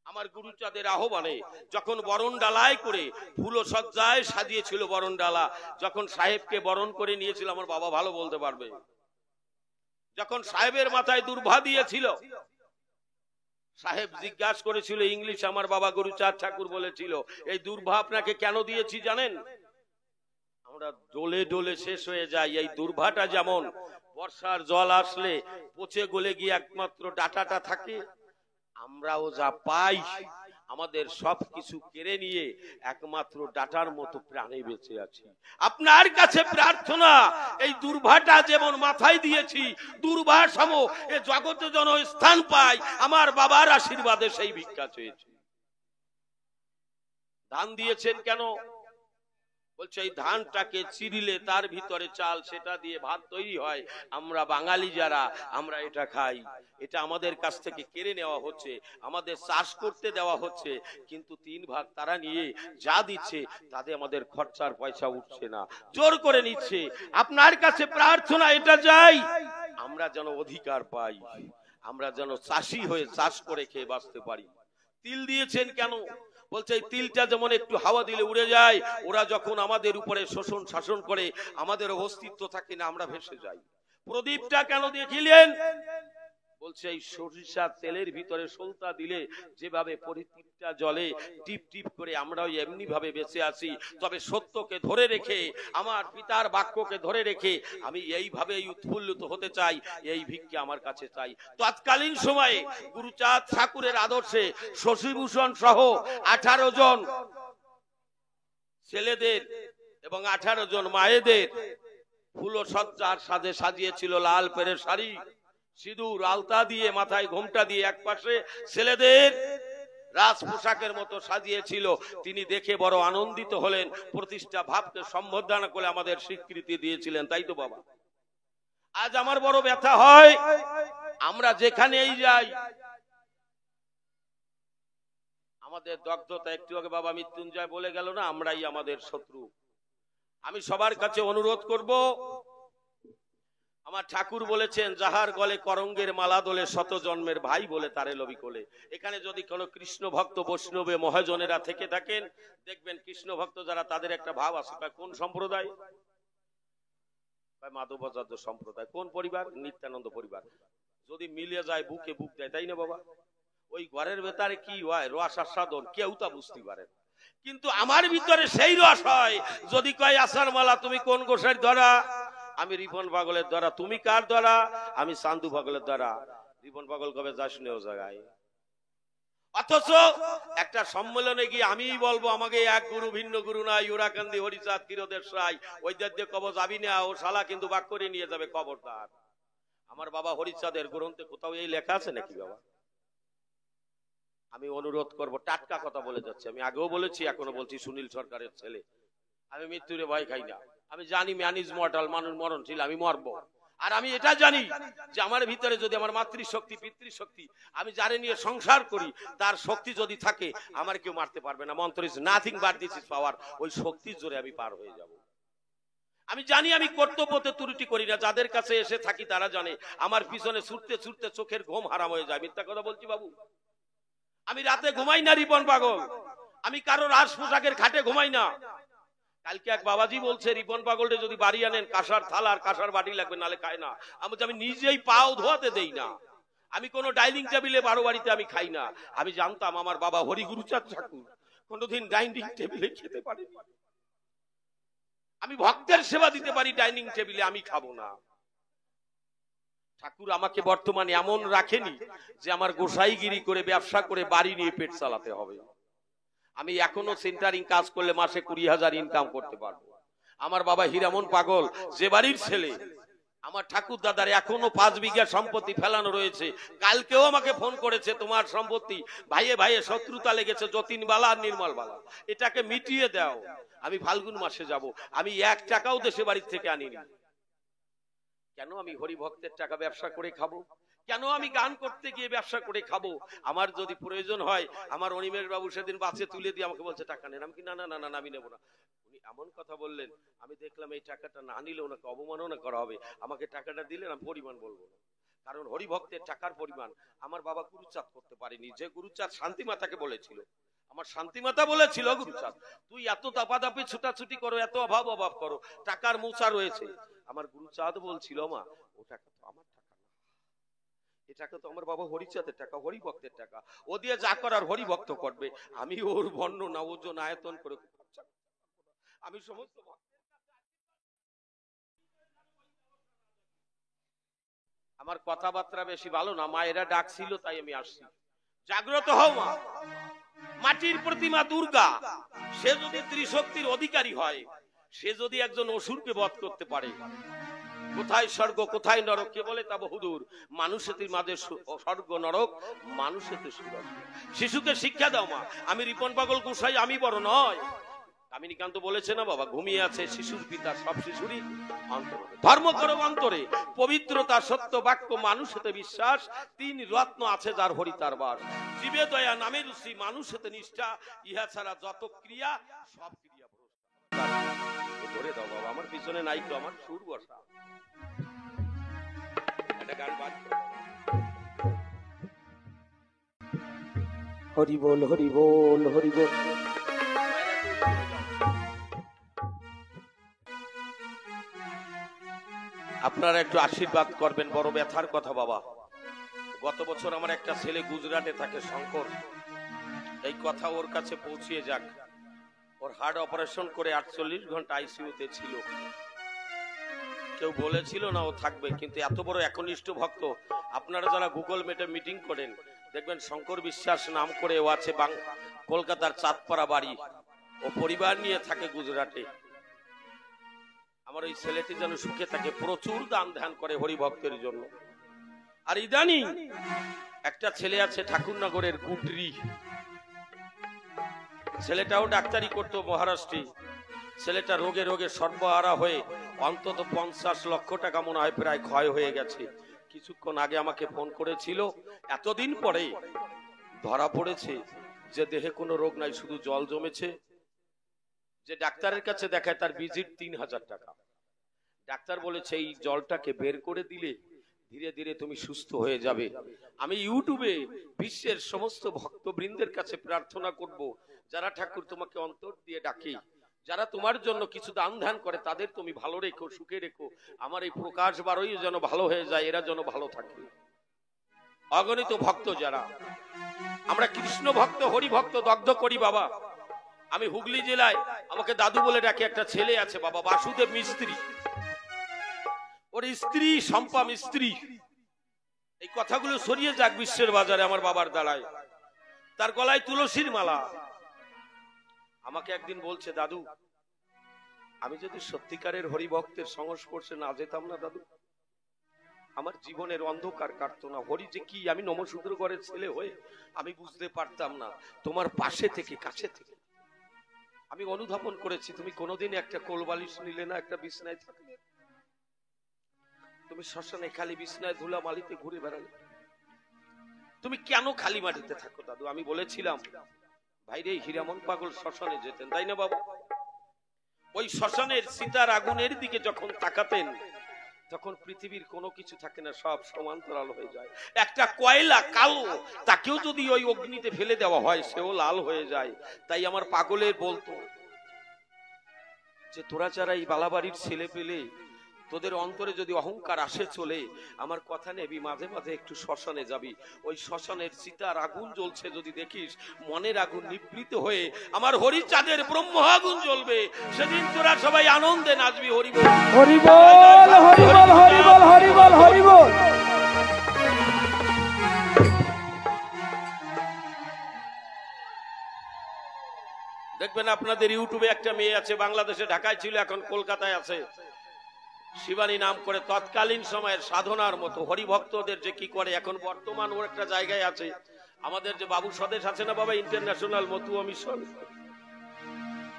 [SPEAKER 1] আমার গুরুচাঁদের আহ্বানে যখন বরণ ডালায় করে ফুল সজ্জায় সাজিয়েছিল বরণ ডালা, যখন সাহেবকে বরণ করে নিয়েছিল, আমার বাবা ভালো বলতে পারবে, যখন সাহেবের মাথায় দুর্ভা দিয়েছিল, সাহেব জিজ্ঞাসা করেছিল ইংলিশ, আমার বাবা গুরুচাঁদ ঠাকুর বলেছিল এই দুর্ভা আপনাকে কেন দিয়েছি জানেন? আমরা ডোলে ডোলে শেষ হয়ে যাই, এই দুর্ভাটা যেমন বর্ষার জল আসলে পচে গলে গিয়ে একমাত্র ডাটাটা থাকে, আমরাও যা পাই আমাদের সবকিছু কেড়ে নিয়ে একমাত্র ডাটার মতো প্রাণে বেঁচে আছি। আপনার কাছে প্রার্থনা, এই দুর্ভাটা যেমন মাথায় দিয়েছি, দুর্ভা সম এ জগতে যেন স্থান পায়, আমার বাবার আশীর্বাদে সেই ভিক্ষা চেয়েছি। ধান দিয়েছেন কেন? বলছে এই ধানটাকে চিরিলে তার ভিতরে চাল, সেটা দিয়ে ভাত তৈরি হয়, আমরা বাঙালি যারা আমরা এটা খাই। এটা আমাদের কাছ থেকে কেড়ে নেওয়া হচ্ছে, আমাদের চাষ করতে দেওয়া হচ্ছে, কিন্তু 3 ভাগ তারা নিয়ে যা দিচ্ছে তাতে আমাদের খরচার পয়সা উঠছে না, জোর করে নিচ্ছে। আপনার কাছে প্রার্থনা এটা চাই, আমরা যেন অধিকার পাই, আমরা যেন চাষি হয়ে চাষ করে খেয়ে বাঁচতে পারি। তিল দিয়েছেন কেন? বলছে এই তিলটা যেমন একটু হাওয়া দিলে উড়ে যায়, ওরা যখন আমাদের উপরে শোষণ শাসন করে আমাদের অস্তিত্ব থাকে না, আমরা ভেসে যাই। প্রদীপটা কেন দেখিলেন? বলছে এই সরিষা তেলের ভিতরে সলতা দিলে যেভাবে পরিতৃপ্তা জলে টিপ টিপ করে আমরাও এমনি ভাবে বেঁচে আছি, তবে সত্যকে ধরে রেখে, আমার পিতার বাক্যকে ধরে রেখে আমি এইভাবেই উৎফুল্লিত হতে চাই, এই ভিক্ষা আমার কাছে চাই। তৎকালীন সময়ে গুরুচাঁদ ঠাকুরের আদর্শে শশীভূষণ সহ 18 জন ছেলেদের এবং 18 জন মায়েদের ফুলসজ্জার সাজে সাজিয়েছিল, লাল পেরের শাড়ি, সিঁদুর আলতা দিয়ে, মাথায় ঘোমটা দিয়ে, এক পাশে ছেলেদের রাজ পোশাকের মতো সাজিয়েছিল। তিনি দেখে বড় আনন্দিত হলেন, প্রতিষ্ঠা ভাবকে সম্বোধন করে আমাদের স্বীকৃতি দিয়েছিলেন। তাই তো বাবা, আজ আমার বড় ব্যথা হয়, আমরা যেখানেই যাই আমাদের দগ্ধতা। একটু আগে বাবা মৃত্যুঞ্জয় বলে গেল না, আমরাই আমাদের শত্রু। আমি সবার কাছে অনুরোধ করব, আমার ঠাকুর বলেছেন, যাহার গলে করঙ্গের মালা দোলে শত জন্মের ভাই বলে তারে লবি কোলে। এখানে যদি কোনো কৃষ্ণ ভক্ত বৈষ্ণবে মহাজনেরা থেকে থাকেন, দেখবেন কৃষ্ণ ভক্ত যারা, তাদের একটা ভাব আছে, কোন সম্প্রদায়? মাধবাচার্য সম্প্রদায়। কোন পরিবার? নিত্যানন্দ পরিবার। যদি মিলে যায় বুকে বুক দেয়, তাই না বাবা? ওই ঘরের ভেতরে কি হয়, রস আস্বাদন, কেউ তা বুঝতে পারে। কিন্তু আমার ভিতরে সেই রস হয়, যদি কয় আসার মালা তুমি কোন গোসাইর ধরা? আমি রিপন পাগলের দ্বারা। তুমি কার দ্বারা? আমি চান্দু পাগলের দ্বারা। রিপন পাগল কবে যাস নে ও জায়গায়? অথচ একটা সম্মেলনে গিয়ে আমি বলবো আমাকে এক গুরু ভিন্ন গুরু নাই, ইউরাকান্দি হরিচাঁদ কিরোদের সাই, ওই দিয়ে কব যাবি না, ও শালা কিন্তু বাক করে নিয়ে যাবে, খবরদার। আমার বাবা হরিচাঁদের গ্রন্থে কোথাও এই লেখা আছে নাকি বাবা? আমি অনুরোধ করব, টাটকা কথা বলে যাচ্ছে, আমি আগেও বলেছি এখনো বলছি, সুনীল সরকারের ছেলে, আমি মৃত্যুরে ভয় খাই না। আমি জানি ম্যান ইজ মর্টাল, মানুষ মরণশীল, আমি মরবো। আর আমি এটা জানি যে আমার ভিতরে যদি আমার মাতৃশক্তি, পিতৃশক্তি, আমি যারে নিয়ে সংসার করি, তার শক্তি যদি থাকে, আমার কেউ মারতে পারবে না। মন্ত্র is nothing but this is power. ওই শক্তির জোরে আমি পার হয়ে যাব। আমি জানি আমি কর্তব্যতে ত্রুটি করি না। যাদের কাছে এসে থাকি তারা জানে আমার পিছনে ছুটতে ছুটতে চোখের ঘুম হারাম হয়ে যায়। মিথ্যা কথা বলছি বাবু? আমি রাতে ঘুমাই না রিপন পাগল, আমি কারো রাজ পোশাকের খাটে ঘুমাই না। কালকে এক বাবাজি বলছে, রিপন পাগলটা যদি বাড়ি আনেন, কাঁসার থালা আর কাঁসার বাটি লাগবে, নালে খায় না। আমি নিজেই পাও ধোয়াতে দেই না। আমি কোন ডাইনিং টেবিলে, বারো বাড়িতে আমি খাই না। আমি জানতাম আমার বাবা হরিগুরুচাঁদ ঠাকুর কোনদিন ডাইনিং টেবিলে খেতে পারে। আমি ভক্তের সেবা দিতে পারি ডাইনিং টেবিলে, আমি খাবো না। ঠাকুর আমাকে বর্তমানে এমন রাখেনি যে আমার গোসাইগিরি করে, ব্যবসা করে, বাড়ি নিয়ে পেট চালাতে হবে। আমি এখনো সেন্টারিং কাজ করলে মাসে 20,000 ইনকাম করতে পারবো। আমার বাবা হীরামন পাগল যে বাড়ির ছেলে, আমার ঠাকুর দাদার এখনো 5 বিঘা সম্পত্তি ফেলানো রয়েছে। কালকেও আমাকে ফোন করেছে, তোমার সম্পত্তি ভাইয়ে ভাইয়ে শত্রুতা লেগেছে, যতীন বালা আর নির্মল বালা, এটাকে মিটিয়ে দাও। আমি ফাল্গুন মাসে যাব। আমি 1 টাকাও দেশে বাড়ির থেকে আনিনি। কেন আমি হরিভক্তের টাকা ব্যবসা করে খাবো? কেন আমি গান করতে গিয়ে ব্যবসা করে খাবো? আমার যদি প্রয়োজন হয়, আমার অনিমেষ বাবু সেদিন বাসে তুলে দিয়ে আমাকে বলছে টাকা নেন। আমি কি না না না না আমি নেবো না। উনি এমন কথা বললেন, আমি দেখলাম এই টাকাটা না নিলে ওনাকে অবমাননা করা হবে। আমাকে টাকাটা দিলেন, আমি পরিমাণ বলবো না, কারণ হরিভক্তের টাকার পরিমাণ আমার বাবা গুরুচাঁদ করতে পারেনি। যে গুরুচাঁদ শান্তিমাতাকে বলেছিল, আমার শান্তিমাতা বলেছিল, গুরুচাঁদ তুই এত দাপাদাপি ছুটাছুটি করো, এত অভাব অভাব করো, টাকার মোচা রয়েছে। আমার গুরুচাঁদ বলছিল, মা ও টাকা তো আমার টাকা না, এ টাকা তো আমার বাবা হরিচাঁদের টাকা, হরিভক্তের টাকা, ও দিয়ে যা করার হরিভক্ত করবে। আমি ওর বর্ণনা, ওজন, আয়তন করে আমি সমস্ত আমার কথাবার্তা বেশি ভালো না, মায়েরা ডাকছিল তাই আমি আসছি। জাগ্রত হও মা। মাটির প্রতিমা দুর্গা, সে যদি ত্রিশক্তির অধিকারী হয়, সে যদি একজন অসুরকে বধ করতে পারে, কোথায় স্বর্গ কোথায় নরক কে বলে তা বহুদূর। মানুষের মাঝে স্বর্গ নরক, মানুষের শিশুকে শিক্ষা দাও মা। আমি রিপন পাগল গোসাই, আমি বড় নয়। কামিনীকান্ত বলেছে না বাবা, ঘুমিয়ে আছে শিশুর পিতা, সব শিশুরই অন্তরে। ধর্ম করো অন্তরে, পবিত্রতা, সত্য বাক্য, মানুষেতে বিশ্বাস, 3 রত্ন আছে যার হরি তার বাস। জীবে দয়া, নামে রুচি, মানুষেতে নিষ্ঠা, ইহা ছাড়া যত ক্রিয়া সব ক্রিয়া ভ্রষ্ট। ধরে দাও বাবা, আমার পিছনে নাই তো আমার সুর বসা। একটা গান বাজ।
[SPEAKER 2] হরি বল হরি বল হরি বল।
[SPEAKER 1] আপনারা একটু আশীর্বাদ করবেন, বড় ব্যথার কথা বাবা। গত বছর আমার একটা ছেলে গুজরাটে থাকে, শঙ্কর, এই কথা ওর কাছে পৌঁছিয়ে যাক। ওর হার্ট অপারেশন করে 48 ঘন্টা আইসিইউতে ছিল। কেউ বলেছিল না ও থাকবে, কিন্তু এত বড় একনিষ্ঠ ভক্ত। আপনারা যারা গুগল মিটে মিটিং করেন দেখবেন শঙ্কর বিশ্বাস নাম করে ও আছে কলকাতার চাঁদপাড়া বাড়ি, ও পরিবার নিয়ে থাকে গুজরাটে। আমার ওই ছেলেটি যেন সুখে থাকে, প্রচুর দান ধ্যান করে হরিভক্তের জন্য। আর ইদানিং একটা ছেলে আছে ঠাকুরনগরের গুডরি, ছেলেটাও ডাক্তারি করতো মহারাষ্ট্রে। ছেলেটা রোগে রোগে সর্বহারা হয়ে অন্তত 50 লক্ষ টাকা মনে হয় প্রায় ক্ষয় হয়ে গেছে। কিছুক্ষণ আগে আমাকে ফোন করেছিল, এতদিন পরে ধরা পড়েছে যে দেহে কোনো রোগ নাই, শুধু জল জমেছে। যে ডাক্তারের কাছে দেখায় তার ভিজিট 3000 টাকা। ডাক্তার বলেছে এই জলটাকে বের করে দিলে ধীরে ধীরে তুমি সুস্থ হয়ে যাবে। আমি ইউটিউবে বিশ্বের সমস্ত ভক্তবৃন্দের কাছে প্রার্থনা করব, যারা ঠাকুর তোমাকে অন্তর দিয়ে ডাকে, যারা তোমার জন্য কিছু দান ধ্যান করে, তাদের তুমি ভালো রেখো, সুখে রেখো। আমার এই প্রকাশ বারোই যেন ভালো হয়ে যায়, এরা যেন ভালো থাকে। অগণিত ভক্ত যারা, আমরা কৃষ্ণ ভক্ত হরি ভক্ত দগ্ধ করি বাবা। আমি হুগলি জেলায়, আমাকে দাদু বলে ডাকে একটা ছেলে আছে বাবা, বাসুদেব মিস্ত্রি। ওর স্ত্রী শম্পা মিস্ত্রি। এই কথাগুলো ছড়িয়ে যাক বিশ্বের বাজারে আমার বাবার দ্বারায়। তার গলায় তুলসীর মালা। আমাকে একদিন বলছে, দাদু আমি যদি সত্যিকারের হরিভক্তের সংস্পর্শে না যেতাম না দাদু, আমার জীবনের অন্ধকার কাটতো না। হরি যে কি আমি নমশূদ্র ঘরের ছেলে হয়ে আমি বুঝতে পারতাম না। তোমার পাশে থেকে, কাছে থেকে আমি অনুধাবন করেছি। তুমি কোনোদিন একটা কোলবালিশ নিলে না, একটা বিছনায় থাকলে। তুমি শ্মশানে খালি বিছনায় ধুলা মালিতে ঘুরে বেড়ালে। তুমি কেন খালি মাটিতে থাকো দাদু? আমি বলেছিলাম, ভাইরে হীরামন পাগল শ্মশানে যেতেন, তাই না বাবা? ওই শ্মশানের সীতার আগুনের দিকে যখন তাকাতেন, তখন পৃথিবীর কোনো কিছু থাকে না, সব সমান্তরাল হয়ে যায়। একটা কয়লা কালো, তাকেও যদি ওই অগ্নিতে ফেলে দেওয়া হয় সেও লাল হয়ে যায়। তাই আমার পাগলের বলতো যে তোরা যারা এই বালাবাড়ির ছেলে পেলে, তোদের অন্তরে যদি অহংকার আসে চলে, আমার কথা নেবি, মাঝে মাঝে একটু শ্মশানে যাবি। ওই শ্মশানের চিতার আগুন জ্বলছে যদি দেখিস, মনের আগুন নিবৃত হয়ে আমার হরিচাঁদের ব্রহ্ম আগুন জ্বলবে। সেদিন তোরা সবাই আনন্দে নাচবি। হরি বল,
[SPEAKER 2] হরি বল, হরি বল, হরি বল, হরি বল, হরি বল।
[SPEAKER 1] দেখবেন আপনাদের ইউটিউবে একটা মেয়ে আছে, বাংলাদেশে ঢাকায় ছিল, এখন কলকাতায় আছে, শিবানী নাম করে। তৎকালীন সময়ের সাধনার মতো হরিভক্তদের যে কি করে, এখন বর্তমান ওর একটা জায়গায় আছে। আমাদের যে বাবু স্বদেশ আছে না বাবা, ইন্টারন্যাশনাল মতুয়া মিশন,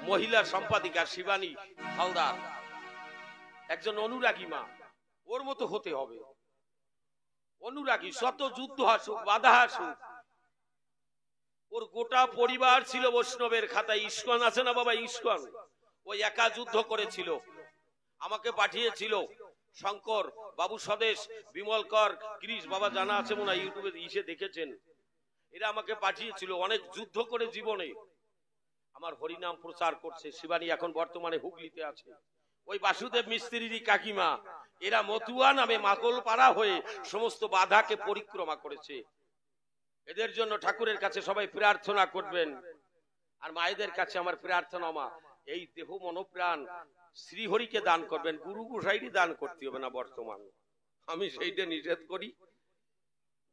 [SPEAKER 1] মহিলা সম্পাদিকা শিবানী হালদার, একজন অনুরাগী মা। ওর মতো হতে হবে, অনুরাগী। শত যুদ্ধ আসুক, বাধা আসুক, ওর গোটা পরিবার ছিল বৈষ্ণবের খাতায়। ইস্কন আছে না বাবা, ইস্কন, ওই একা যুদ্ধ করেছিল। আমাকে পাঠিয়েছিল শঙ্কর, বাবু স্বদেশ, বিমল কর, কৃষ বাবা, জানা আছে মনে হয়, ইউটিউবে ইসে দেখেছেন। এরা আমাকে পাঠিয়েছিল, অনেক যুদ্ধ করে জীবনে আমার হরিনাম প্রচার করছে। শিবানী এখন বর্তমানে হুগলিতে আছে। ওই বাসুদেব মিস্ত্রিরই কাকিমা। এরা মতুয়া নামে মাকল পাড়া হয়ে সমস্ত বাধাকে পরিক্রমা করেছে। এদের জন্য ঠাকুরের কাছে সবাই প্রার্থনা করবেন। আর মায়েদের কাছে আমার প্রার্থনা, মা এই দেহ মনোপ্রাণ শ্রীহরিকে দান করবেন, গুরু গোসাইরই দান করতে হবে না বর্তমান। আমি সেইটা নিষেধ করি।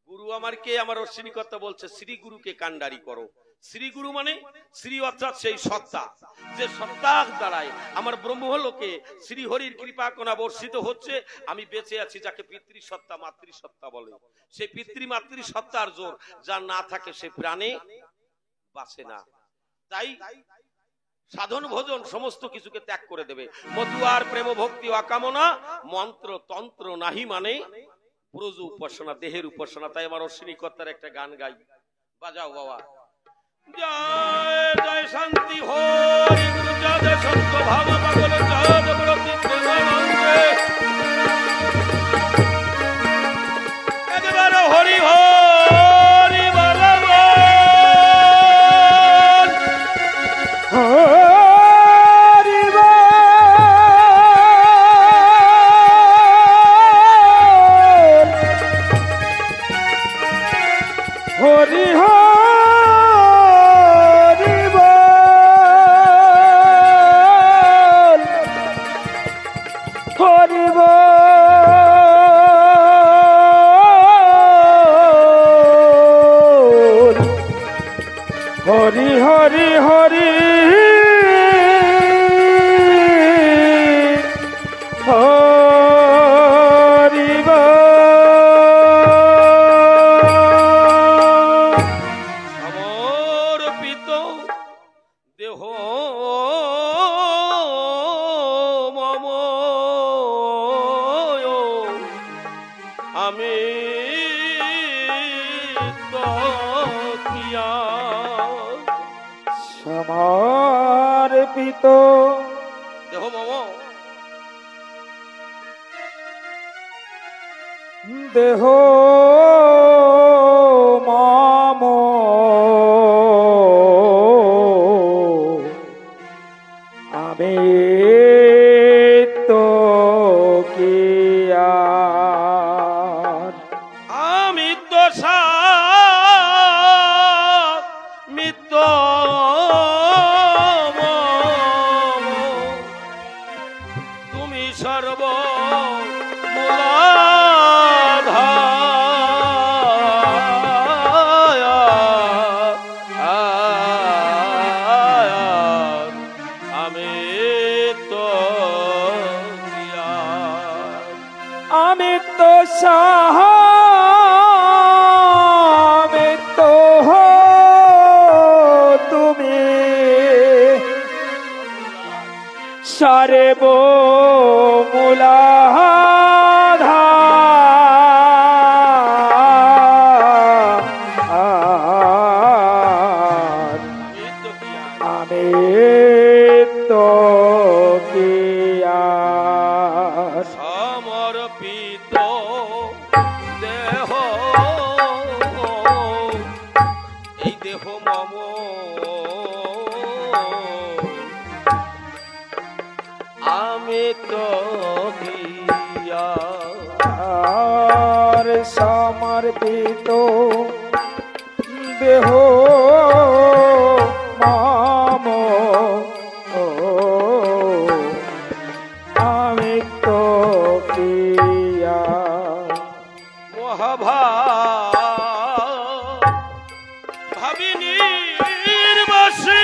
[SPEAKER 1] গুরু আমার কে? আমার অশ্বিনীকর্তা বলছে শ্রী গুরুকে কান্ডারি করো। শ্রী গুরু মানে শ্রী অর্থাৎ সেই সত্তা, যে সত্তার দ্বারাই আমার ব্রহ্মলোকে শ্রীহরির কৃপা কোনা বর্ষিত হচ্ছে। আমি বেঁচে আছি, যাকে পিতৃসত্তা মাতৃসত্তা বলে। সেই পিতৃ মাতৃ সত্তার জোর যার না থাকে সে প্রাণে বাঁচে না। তাই সাধন ভোজন সমস্ত কিছুকে ত্যাগ করে দেবে। মতুয়ার প্রেম ভক্তি অকামনা, মন্ত্র তন্ত্র নাহি মানে ব্রজ উপাসনা, দেহের উপাসনা। তাই আমার অশ্বিনীকর্তার একটা গান গাই, বাজাও বাবা। জয় জয় শান্তি হরি গুরু জয় সত্য ভাব পাগল জয় প্রতি প্রেমানন্দে একবার হরি হরি বল
[SPEAKER 2] হরি বল। হরি হরি হরি হরি
[SPEAKER 1] সমর্পিত দেহ মম আমি তো কিয়া
[SPEAKER 2] সমর্পিত
[SPEAKER 1] দেহ মম
[SPEAKER 2] দেহ মম আমি তো কিয়া
[SPEAKER 1] আমি তো মিত তুমি সর্ব আমি তো
[SPEAKER 2] আমি তো আমি তো তুমি সর্ব মূলাধার আমি তো কিয়া
[SPEAKER 1] সমর্পিত দেহ এই দেহ মম আমি তো কিয়া
[SPEAKER 2] আর সমর্পিত দেহ মাম আমি তো কিয়া
[SPEAKER 1] ভাবিনী নির্বাসী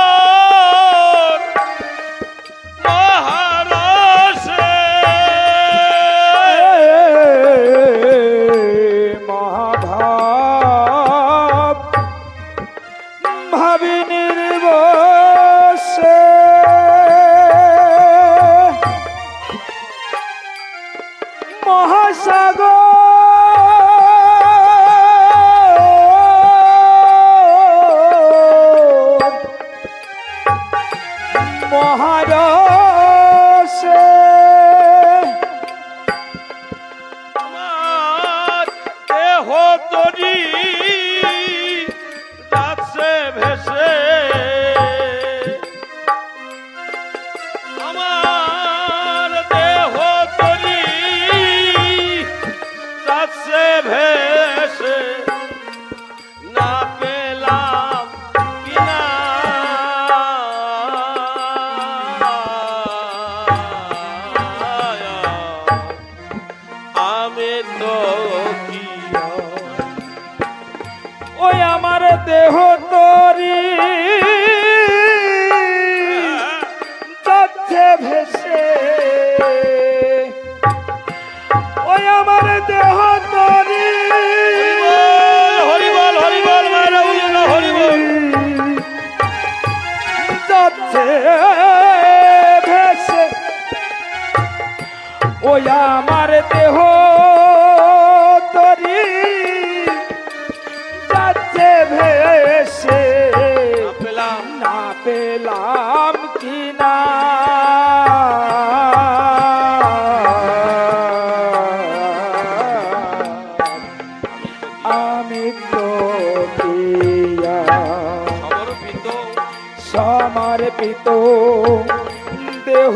[SPEAKER 1] মহাসাগর মহারসে
[SPEAKER 2] মহাভাব ভাবি নির্বসে মহাসাগর মহারসে
[SPEAKER 1] আমার দেহ তরি যাচ্ছে ভেসে আমার দেহ তরি যাচ্ছে ভেসে না পেলাম কিনা আমি তো কিয়া
[SPEAKER 2] ওই আমার দেহ তরি যাচ্ছে ভেসে ওই আমার দেহ তরি
[SPEAKER 1] হরিবল হরিবল মায়েরা উল্লেখ হরিবল
[SPEAKER 2] যাচ্ছে ভেসে ওই আমার দেহ তরি যাচ্ছে ভেসে
[SPEAKER 1] পেলাম
[SPEAKER 2] না পেলাম কিনা আমি তো কিয়া
[SPEAKER 1] সমর্পিত
[SPEAKER 2] সমর্পিত দেহ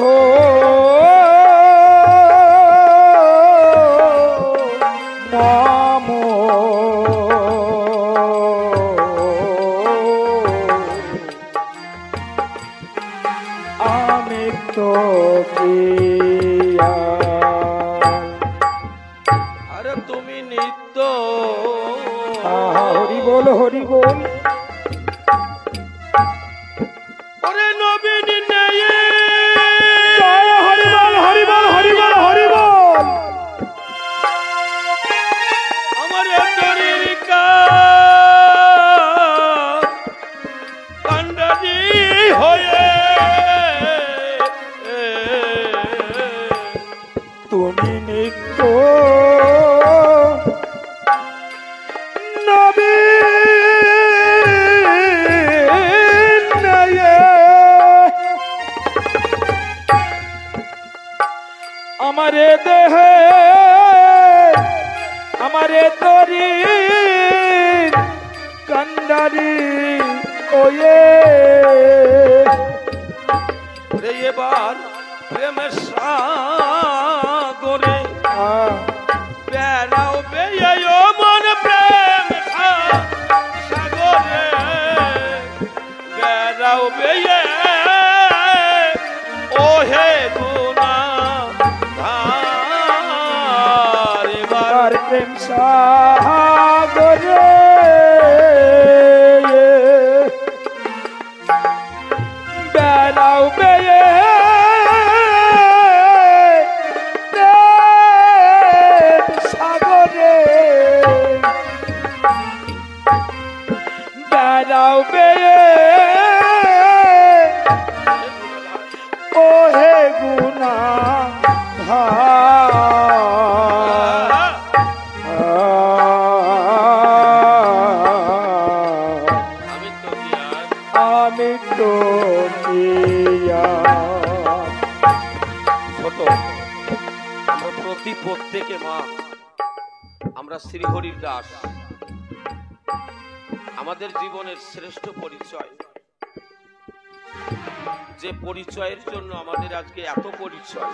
[SPEAKER 2] মম আমি তো আমারে দেহে আমারে তরি কান্ডারি ওয়ে
[SPEAKER 1] রে এবার প্রেমের সাগরে বেড়াও বেয়ে মন প্রেম সাগরে বেড়াও বেয়ে ও হে গুনা
[SPEAKER 2] এবার প্রেম সাগরে বেড়াও বেয়ে সাগরে বেড়াও বেয়ে ও হে গুনা আমি তো
[SPEAKER 1] প্রত্যেকে মা আমরা শ্রীহরির দাস। আমাদের জীবনের শ্রেষ্ঠ পরিচয়, যে পরিচয়ের জন্য আমাদের আজকে এত পরিচয়।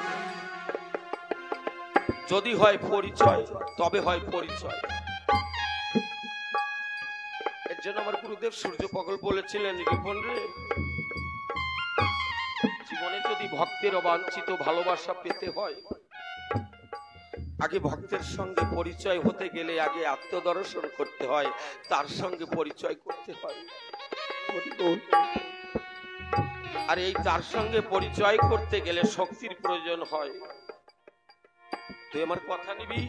[SPEAKER 1] যদি হয় পরিচয় তবে হয় পরিচয়। এর জন্য আমার গুরুদেব সূর্য পাগল বলেছিলেন, রিপন রে, জীবনে যদি ভক্তের অবাঞ্ছিত ভালোবাসা পেতে হয়, আগে ভক্তের সঙ্গে পরিচয় হতে গেলে আগে আত্মদর্শন করতে হয়, তার সঙ্গে পরিচয় করতে হয়। আর এই তার সঙ্গে পরিচয় করতে গেলে শক্তির প্রয়োজন হয়। তুই আমার কথা নিবি?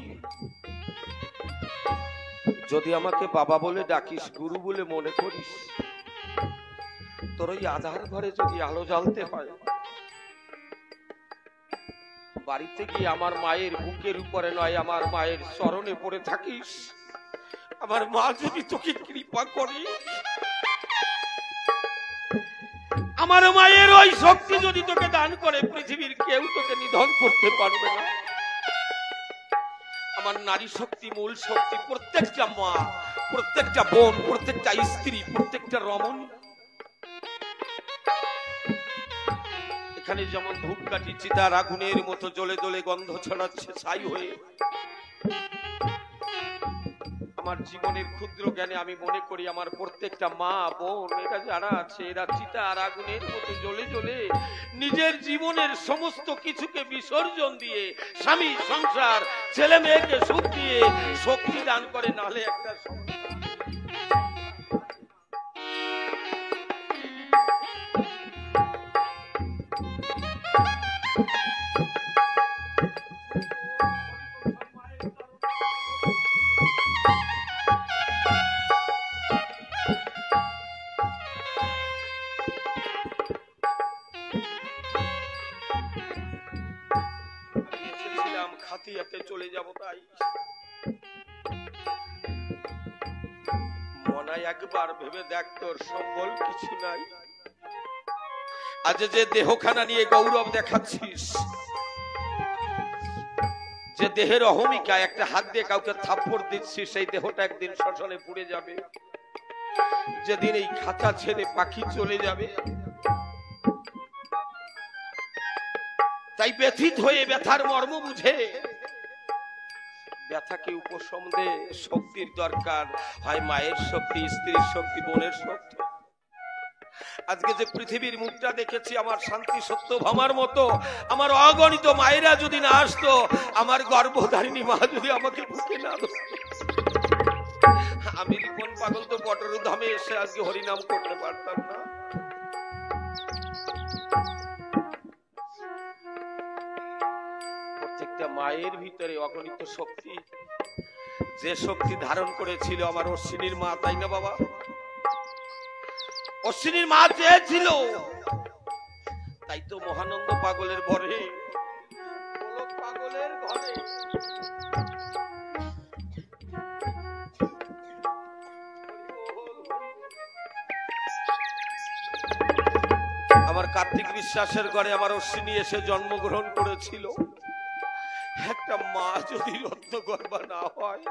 [SPEAKER 1] যদি আমাকে বাবা বলে ডাকিস, গুরু বলে মনে করিস, তোর ওই আধার ঘরে যদি আলো জ্বালতে হয়, বাড়িতে গিয়ে আমার মায়ের বুকের উপরে নয় আমার মায়ের চরণে পড়ে থাকিস, আমার মা যদি তোকে কৃপা করে, আমার মায়ের ওই শক্তি যদি তোকে দান করে, পৃথিবীর কেউ তোকে নিধন করতে পারবে না। আমার নারী শক্তি, মূল শক্তি, প্রত্যেকটা মা, প্রত্যেকটা বোন, প্রত্যেকটা স্ত্রী, প্রত্যেকটা রমণী এখানে যেমন ধূপকাঠি চিতার আগুনের মতো জ্বলে জ্বলে গন্ধ ছড়াচ্ছে ছাই হয়ে, আমার জীবনের ক্ষুদ্র জ্ঞানে আমি মনে করি আমার প্রত্যেকটা মা বোন এরা যারা আছে, এরা চিতার আগুনের মতো জ্বলে জ্বলে নিজের জীবনের সমস্ত কিছুকে বিসর্জন দিয়ে স্বামী সংসার ছেলে মেয়েকে সুখ দিয়ে শক্তি দান করে। নাহলে একটা খাতিয়াতে চলে যাব, তাই মনায় একবার ভেবে দেখ তোর সম্বল কিছু নাই। আজ যে দেহখানা নিয়ে গৌরব দেখাচ্ছিস, যে দেহের অহমিকা, একটা হাত দিয়ে কাউকে থাপ্পড় দিচ্ছিস, সেই দেহটা একদিন শ্মশানে পুড়ে যাবে। যেদিন এই খাঁচা ছেড়ে পাখি চলে যাবে, তাই ব্যথিত হয়ে ব্যথার মর্ম বুঝে ব্যথাকে উপশম দে। শক্তির দরকার হয় মায়ের শক্তি, স্ত্রীর শক্তি, বোনের শক্তি। আজকে যে পৃথিবীর মুখটা দেখেছি আমার শান্তি সত্য ভামার মতো, আমার অগণিত মায়েরা যদি না আসতো, আমার গর্ভধারিণী মা যদি আমাকে বুকে না ধরতো, আমি রিপন পাগল তো বটরধামে এসে আজকে হরিনাম করতে পারতাম না। প্রত্যেকটা মায়ের ভিতরে অগণিত শক্তি, যে শক্তি ধারণ করেছিল আমার অশ্বিনীর মা, তাই না বাবা? অশ্বিনীর মা চেয়েছিল, তাই তো মহানন্দ পাগলের ঘরে, পাগলের ঘরে আমার কার্তিক বিশ্বাসের ঘরে আমার অশ্বিনী এসে জন্মগ্রহণ করেছিল। একটা মা যদি রত্নগর্ভা না হয়,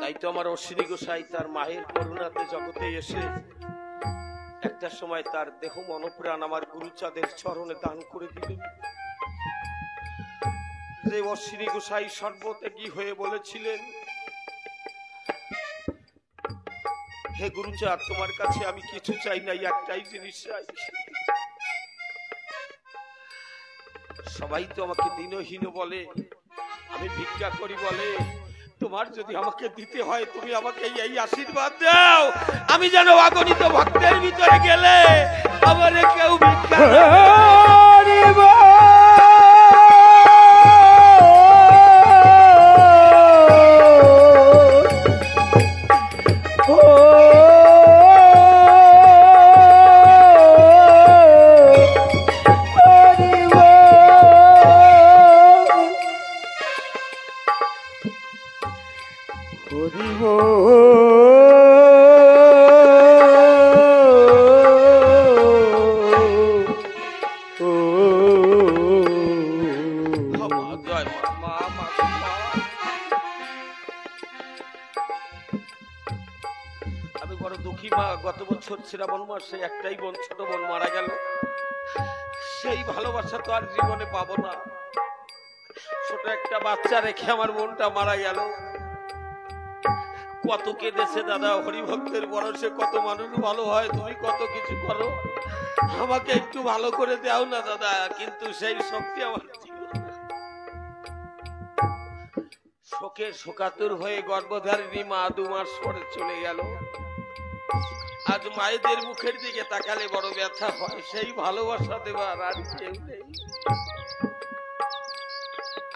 [SPEAKER 1] তাই তো আমার অশ্বিনী গোসাই তার মায়ের করুণাতে জগতে এসে একটা সময় তার দেহ মনপ্রাণ আমার গুরুচাঁদের চরণে দান করে দিলেন। যে অশ্বিনী গোসাই সর্বত্যাগী হয়ে বলেছিলেন, হে গুরুচাঁদ, তোমার কাছে আমি কিছু চাই নাই, একটাই জিনিস চাই। সবাই তো আমাকে দীনহীন বলে, আমি ভিক্ষা করি বলে, তোমার যদি আমাকে দিতে হয় তুমি আমাকে এই আশীর্বাদ দাও, আমি যেন অগণিত ভক্তের ভিতরে গেলে আমার কেউ ভিক্ষা শ্রাবণ মাসে একটাই বোন, ছোট বোন মারা গেল। সেই ভালোবাসা তো আর জীবনে পাবো না। ছোট একটা বাচ্চা রেখে আমার বোনটা মারা গেল। কত কেঁদেছে দাদা, হরিভক্তের বরসে কত মানুষ ভালো হয়, তুমি কত কিছু করো, আমাকে একটু ভালো করে দাও না দাদা। কিন্তু সেই শক্তি আমার ছিল না। শোকে শোকাতুর হয়ে গর্ভধারিণী মা 2 মাস পরে চলে গেল। আজ মায়েদের মুখের দিকে তাকালে বড় ব্যথা হয়। সেই ভালোবাসা দেবার আর কেউ নেই।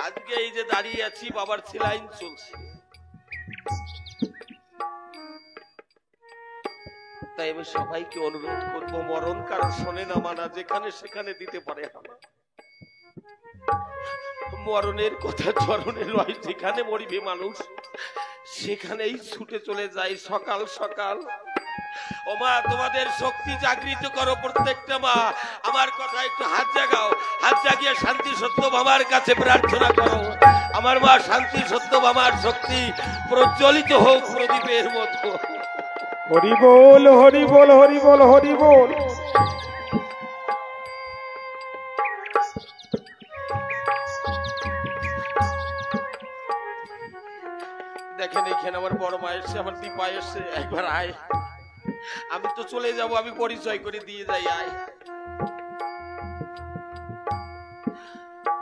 [SPEAKER 1] আজকে এই যে দাঁড়িয়ে আছি, বাবার সেলাইন চলছে, তাই আমি সবাইকে অনুরোধ করবো, মরণ কারো শোনে না মানা, যেখানে সেখানে দিতে পারে হানা। মরণের কথা চরণে লয়, যেখানে মরিবে মানুষ সেখানেই ছুটে চলে যায় সকাল সকাল। ও মা, তোমাদের শক্তি জাগৃত করো প্রত্যেকটা মা। আমার কথা একটু হাত জাগাও, হাত জাগিয়ে শান্তি সত্য বাবার কাছে প্রার্থনা করো। আমার মা শান্তি সত্য বাবার শক্তি প্রজ্বলিত হোক প্রদীপের মতো।
[SPEAKER 2] হরি বল, হরি বল, হরি বল, হরি বল।
[SPEAKER 1] দেখেন এখানে আমার বড় মা এসছে, আমার দীপা এসছে, একবার আয়। আমি তো চলে যাব, আমি পরিচয় করে দিয়ে যাই, আয়।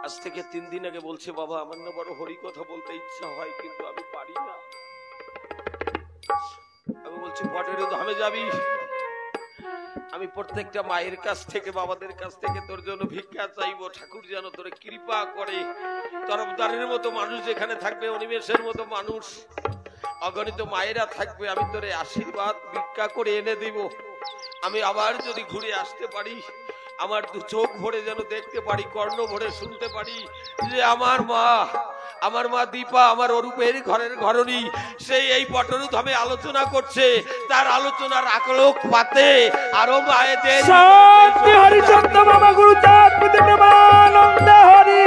[SPEAKER 1] আজ থেকে 3 দিন আগে বলছে, বাবা আমার না বড় হরি কথা বলতে ইচ্ছা হয়, কিন্তু আমি পারি না। আমি বলছি পটেরও ধামে যাবি, আমি প্রত্যেকটা মায়ের কাছ থেকে বাবাদের কাছ থেকে তোর জন্য ভিক্ষা চাইবো। ঠাকুর যেন তোর কৃপা করে। তরফদারের মতো মানুষ যেখানে থাকবে, অনিমেষের মতো মানুষ, অগণিত মায়েরা থাকবে, আমি তোরে আশীর্বাদ ভিক্ষা করে এনে দিব। আমি আবার যদি ঘুরে আসতে পারি, আমার 2 চোখ ভরে যেন দেখতে পারি, কর্ণ ভরে শুনতে পারি যে আমার মা দীপা, আমার অরূপের ঘরের ঘরণী, সেই এই পটরু ধামে আলোচনা করছে। তার আলোচনার আলোক পাতে আরো মায়েদের
[SPEAKER 2] শান্তি হরিচন্দ্র বাবা গুরুচাঁদ প্রতি প্রেমানন্দ হরি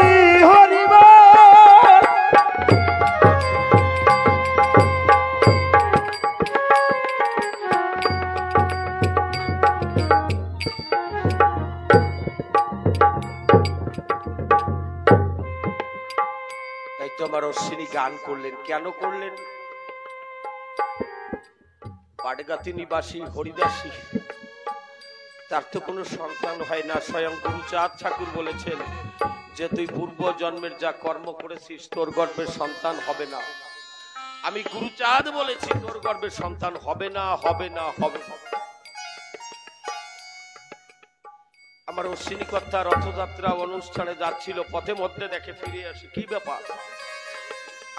[SPEAKER 2] হরি বল।
[SPEAKER 1] আমার অশ্বিনী গান করলেন, কেন করলেন? পাটগাতি নিবাসী হরিদাসী, তার তো কোনো সন্তান হয় না। স্বয়ং গুরুচাঁদ ঠাকুর বলেছেন যে তুই পূর্ব জন্মের যা কর্ম করেছিস তোর গর্ভের সন্তান হবে না। আমি গুরুচাঁদ বলেছি তোর গর্ভের সন্তান হবে না, হবে না, হবে না। আমার অশ্বিনী কর্তা রথযাত্রা অনুষ্ঠানে যাচ্ছিল, পথে মধ্যে দেখে ফিরে আসে, কি ব্যাপার?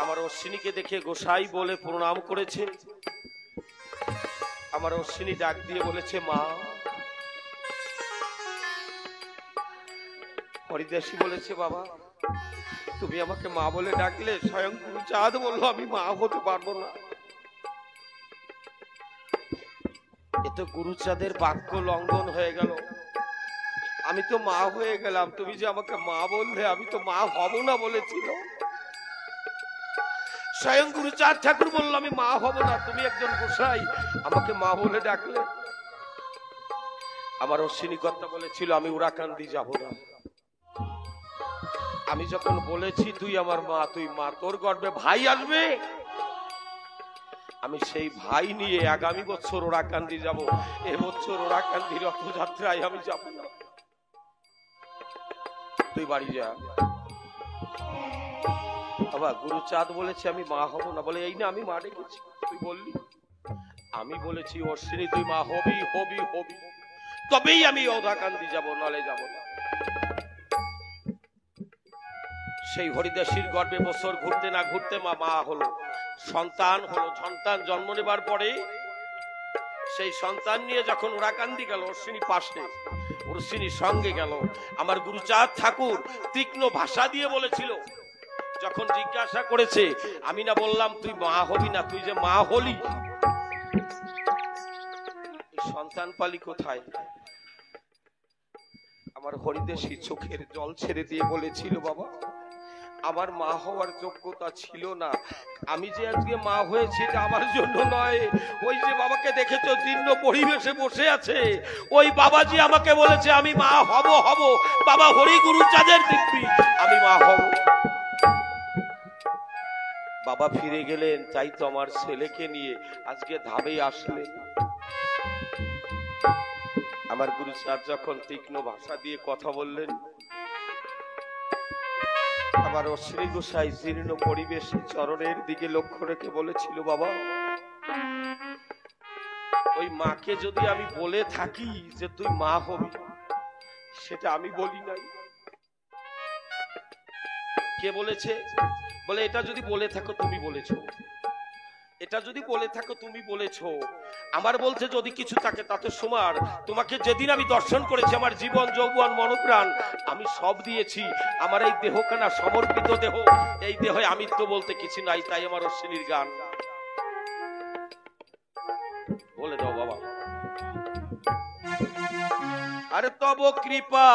[SPEAKER 1] আমার অশ্বিনীকে দেখে গোসাই বলে প্রণাম করেছে। আমার অশ্বিনী ডাক দিয়ে বলেছে, মা। হরিদাসী বলেছে, বাবা তুমি আমাকে মা বলে ডাকলে, স্বয়ং গুরুচাঁদ বললো আমি মা হতে পারবো না। এ তো গুরুচাঁদের বাক্য লঙ্ঘন হয়ে গেল। আমি তো মা হয়ে গেলাম, তুমি যে আমাকে মা বললে, আমি তো মা হব না বলেছিল। স্বয়ং গুরুচাঁদ ঠাকুর বললো আমি মা হব না, তুমি একজন গোসাই আমাকে মা বলে ডাকলে। আমার অশ্বিনী কর্তা বলেছিল আমি উরাকান্দি যাব না। আমি যখন বলেছি তুই আমার মা, তুই মা, তোর গর্ভে ভাই আসবে, আমি সেই ভাই নিয়ে আগামী বছর ওরাকান্দি যাব। এবছর ওরাকান্দি রথযাত্রায় আমি যাব না, তুই বাড়ি যা। বাবা গুরুচাঁদ বলেছে আমি মা হব না, বলে এই না আমি মা ডেকেছি, তুই বললি। আমি বলেছি অশ্বিনী তুই মা হবি, হবি, হবি, তবেই আমি ওরাকান্দি যাব, নলে যাব না। সেই হরিদাসীর গর্ভে বছর ঘুরতে না ঘুরতে মা হলো, সন্তান হলো। সন্তান জন্ম নেবার পরে সেই সন্তান নিয়ে যখন ওরাকান্দি গেল, অশ্বিনী পাশে, অশ্বিনীর সঙ্গে গেল। আমার গুরুচাঁদ ঠাকুর তীক্ষ্ণ ভাষা দিয়ে বলেছিল, যখন জিজ্ঞাসা করেছে, আমি না বললাম তুই মা হবি না, তুই যে মা হলি, সন্তান পালি কোথায়? আমার হরিদাসী চোখের জল ছেড়ে দিয়ে বলেছিল, বাবা আমার মা হওয়ার যোগ্যতা ছিল না, আমি যে আজকে মা হয়েছি এটা আমার জন্য নয়। ওই যে বাবাকে দেখেছো জীর্ণ পরিবেশে বসে আছে, ওই বাবাজি আমাকে বলেছে আমি মা হব, হব। বাবা হরি গুরুচাঁদের দিব্যি আমি মা হব। বাবা ফিরে গেলেন, তাই তো আমার ছেলেকে নিয়ে আজকে ধাবে আসলেন। আমার গুরুচাঁদ যখন তীক্ষ্ণ ভাষা দিয়ে কথা বললেন, আমার অশ্বিনী গোসাই জীর্ণ পরিবেশে চরণের দিকে লক্ষ্য রেখে বলেছিল, বাবা ওই মাকে যদি আমি বলে থাকি যে তুই মা হবি, সেটা আমি বলি নাই। কে বলেছে? বলে এটা যদি বলে থাকো তুমি বলেছো, এটা যদি বলে থাকো তুমি বলেছো। আমার বলছে যদি কিছু থাকে তাতে সমার, তোমাকে যেদিন আমি দর্শন করেছি আমার জীবন যৌবন মনপ্রাণ আমি সব দিয়েছি। আমার এই দেহখানা সমর্পিত দেহ, এই দেহে আমিত্ব বলতে কিছু নাই। তাই আমার অশ্বিনীর গান বলে দাও বাবা। আরে তব কৃপা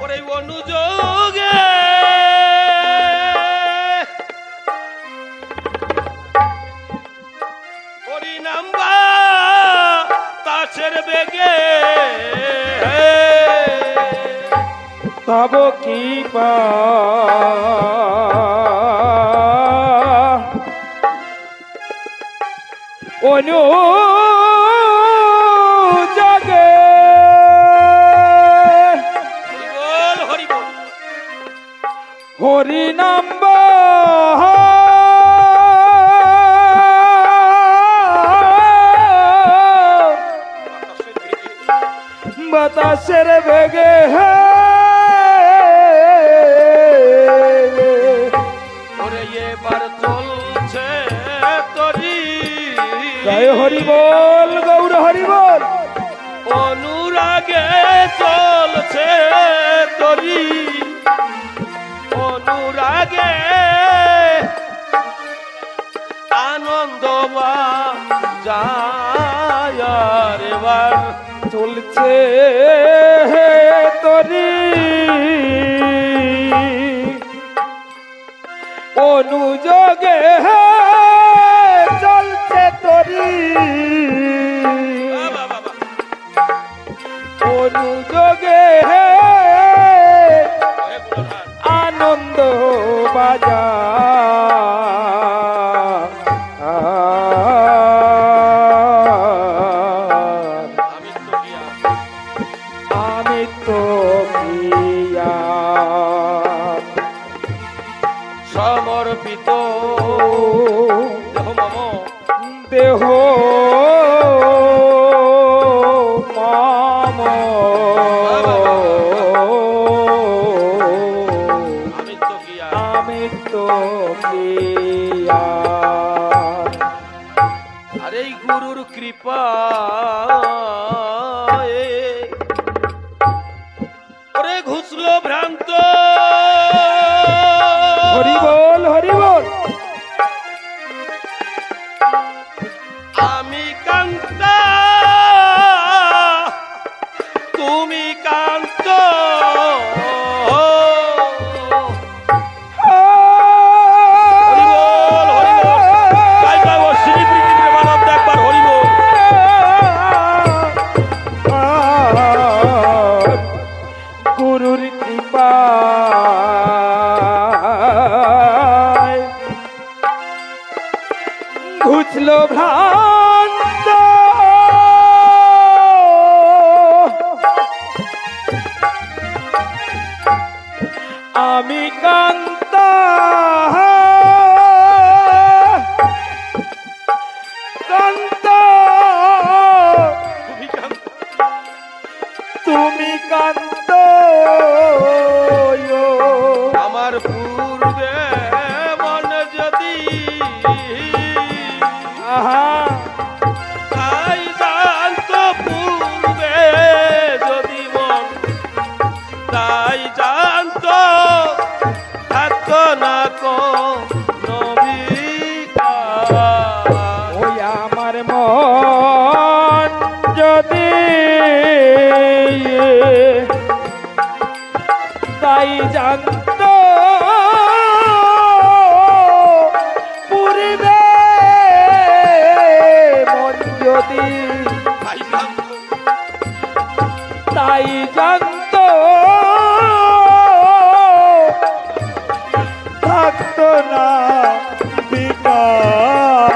[SPEAKER 1] ওরে অনুযোগে
[SPEAKER 2] তব কৃপা অনুযোগে হরি নাম বাতাসের বেগে জয় হরি বল, গৌর হরি বল।
[SPEAKER 1] অনুরাগে চলছে তরি, অনুরাগে আনন্দ বাজার
[SPEAKER 2] চলছে তরি, অনুযোগে চলছে তরি, অনুযোগে আনন্দ বাজার। তো কিয়া
[SPEAKER 1] সমর্পিত দেহ মম
[SPEAKER 2] দেহ মাম আমি তো কিয়া
[SPEAKER 1] আরে গুরুর কৃপা ওরে ঘুষলো ভ্রান্ত
[SPEAKER 2] হরি বল হরি বল
[SPEAKER 1] আমি কান্তা তুমি কান্ত
[SPEAKER 2] গুরুর কৃপা ঘুচলো ভ্রান্ত আমি কান্তা কান্তা তুমি কান্ত
[SPEAKER 1] আমার পূর্বে মন যদি তাই জানত পূর্বে যদি মন তাই জানত থাকত না কো নবিতা
[SPEAKER 2] ওই আমার মন যদি তাই জানত পূর্বে মন যদি
[SPEAKER 1] তাই জানত
[SPEAKER 2] তাই জানত থাকতো না বিকার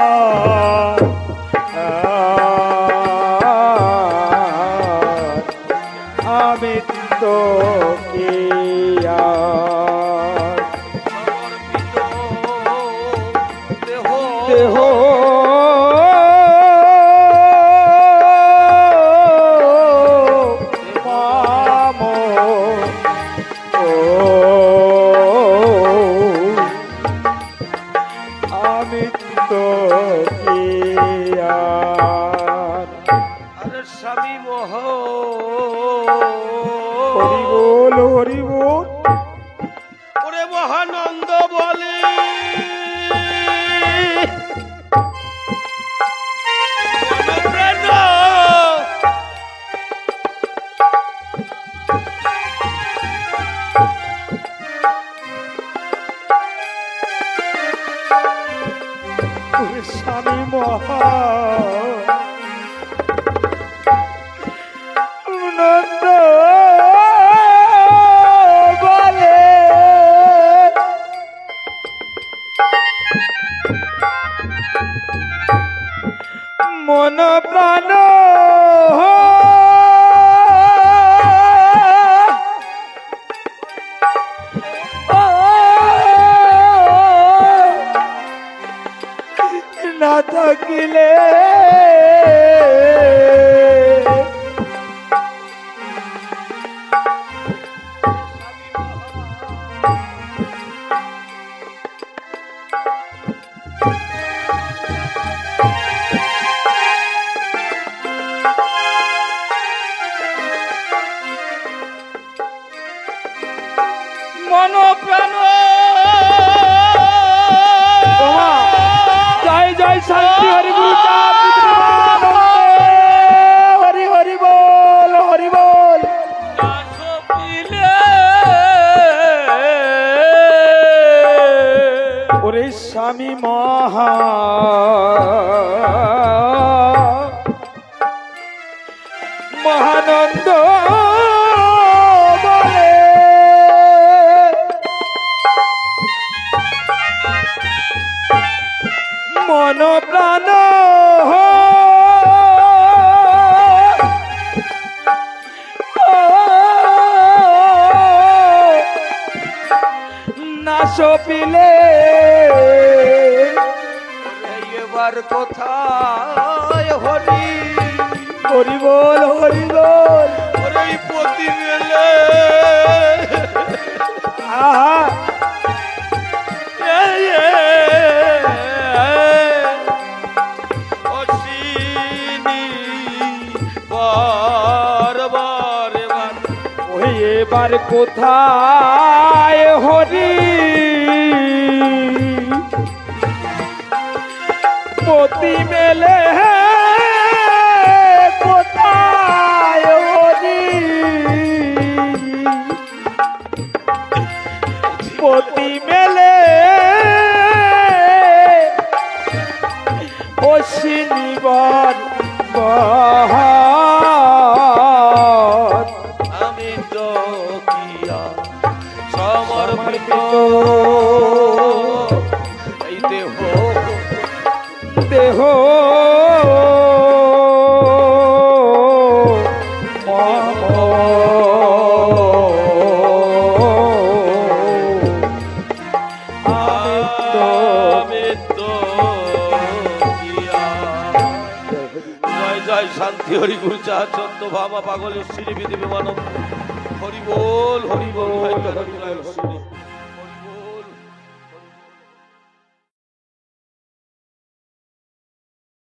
[SPEAKER 2] আমি তো কিয়া
[SPEAKER 1] সমর্পিত দেহ
[SPEAKER 2] দেহ মাম আমি তো কিয়া
[SPEAKER 1] আরে স্বামী মোহ
[SPEAKER 2] হরি বল হরি বল
[SPEAKER 1] ওরে মহানন্দ বলে মনপ্রাণ
[SPEAKER 2] ওরে স্বামী মহা নন্দ বলে মন প্রাণ না থাকিলে
[SPEAKER 1] মন প্রাণ
[SPEAKER 2] জয় জয় শান্তি হরি গুরু চাঁদ হরি হরি বল হরি বল ওরে স্বামী মহা মহানন্দ বলে মন প্রাণ সপিলে
[SPEAKER 3] এবার কোথায় হরি
[SPEAKER 2] হরি বল হরি বল
[SPEAKER 3] ওরে এই পতি মেলে
[SPEAKER 2] আহা
[SPEAKER 3] অসিনি বারবার এবার
[SPEAKER 2] ওই এবার কোথায় হরি মতি মেলে কোথায় হরি মতি মেলে অশ্বিনীবার বহর
[SPEAKER 3] আমি তো কিয়া সমর্পিত এই দেহ
[SPEAKER 2] দেহ
[SPEAKER 3] আমি তো কিয়া জয় জয় শান্তি হরি গুরু চাচন্দ ভামা পাগল শ্রী বিধি বিমানন্দ হরি বল হরি বল হরি বল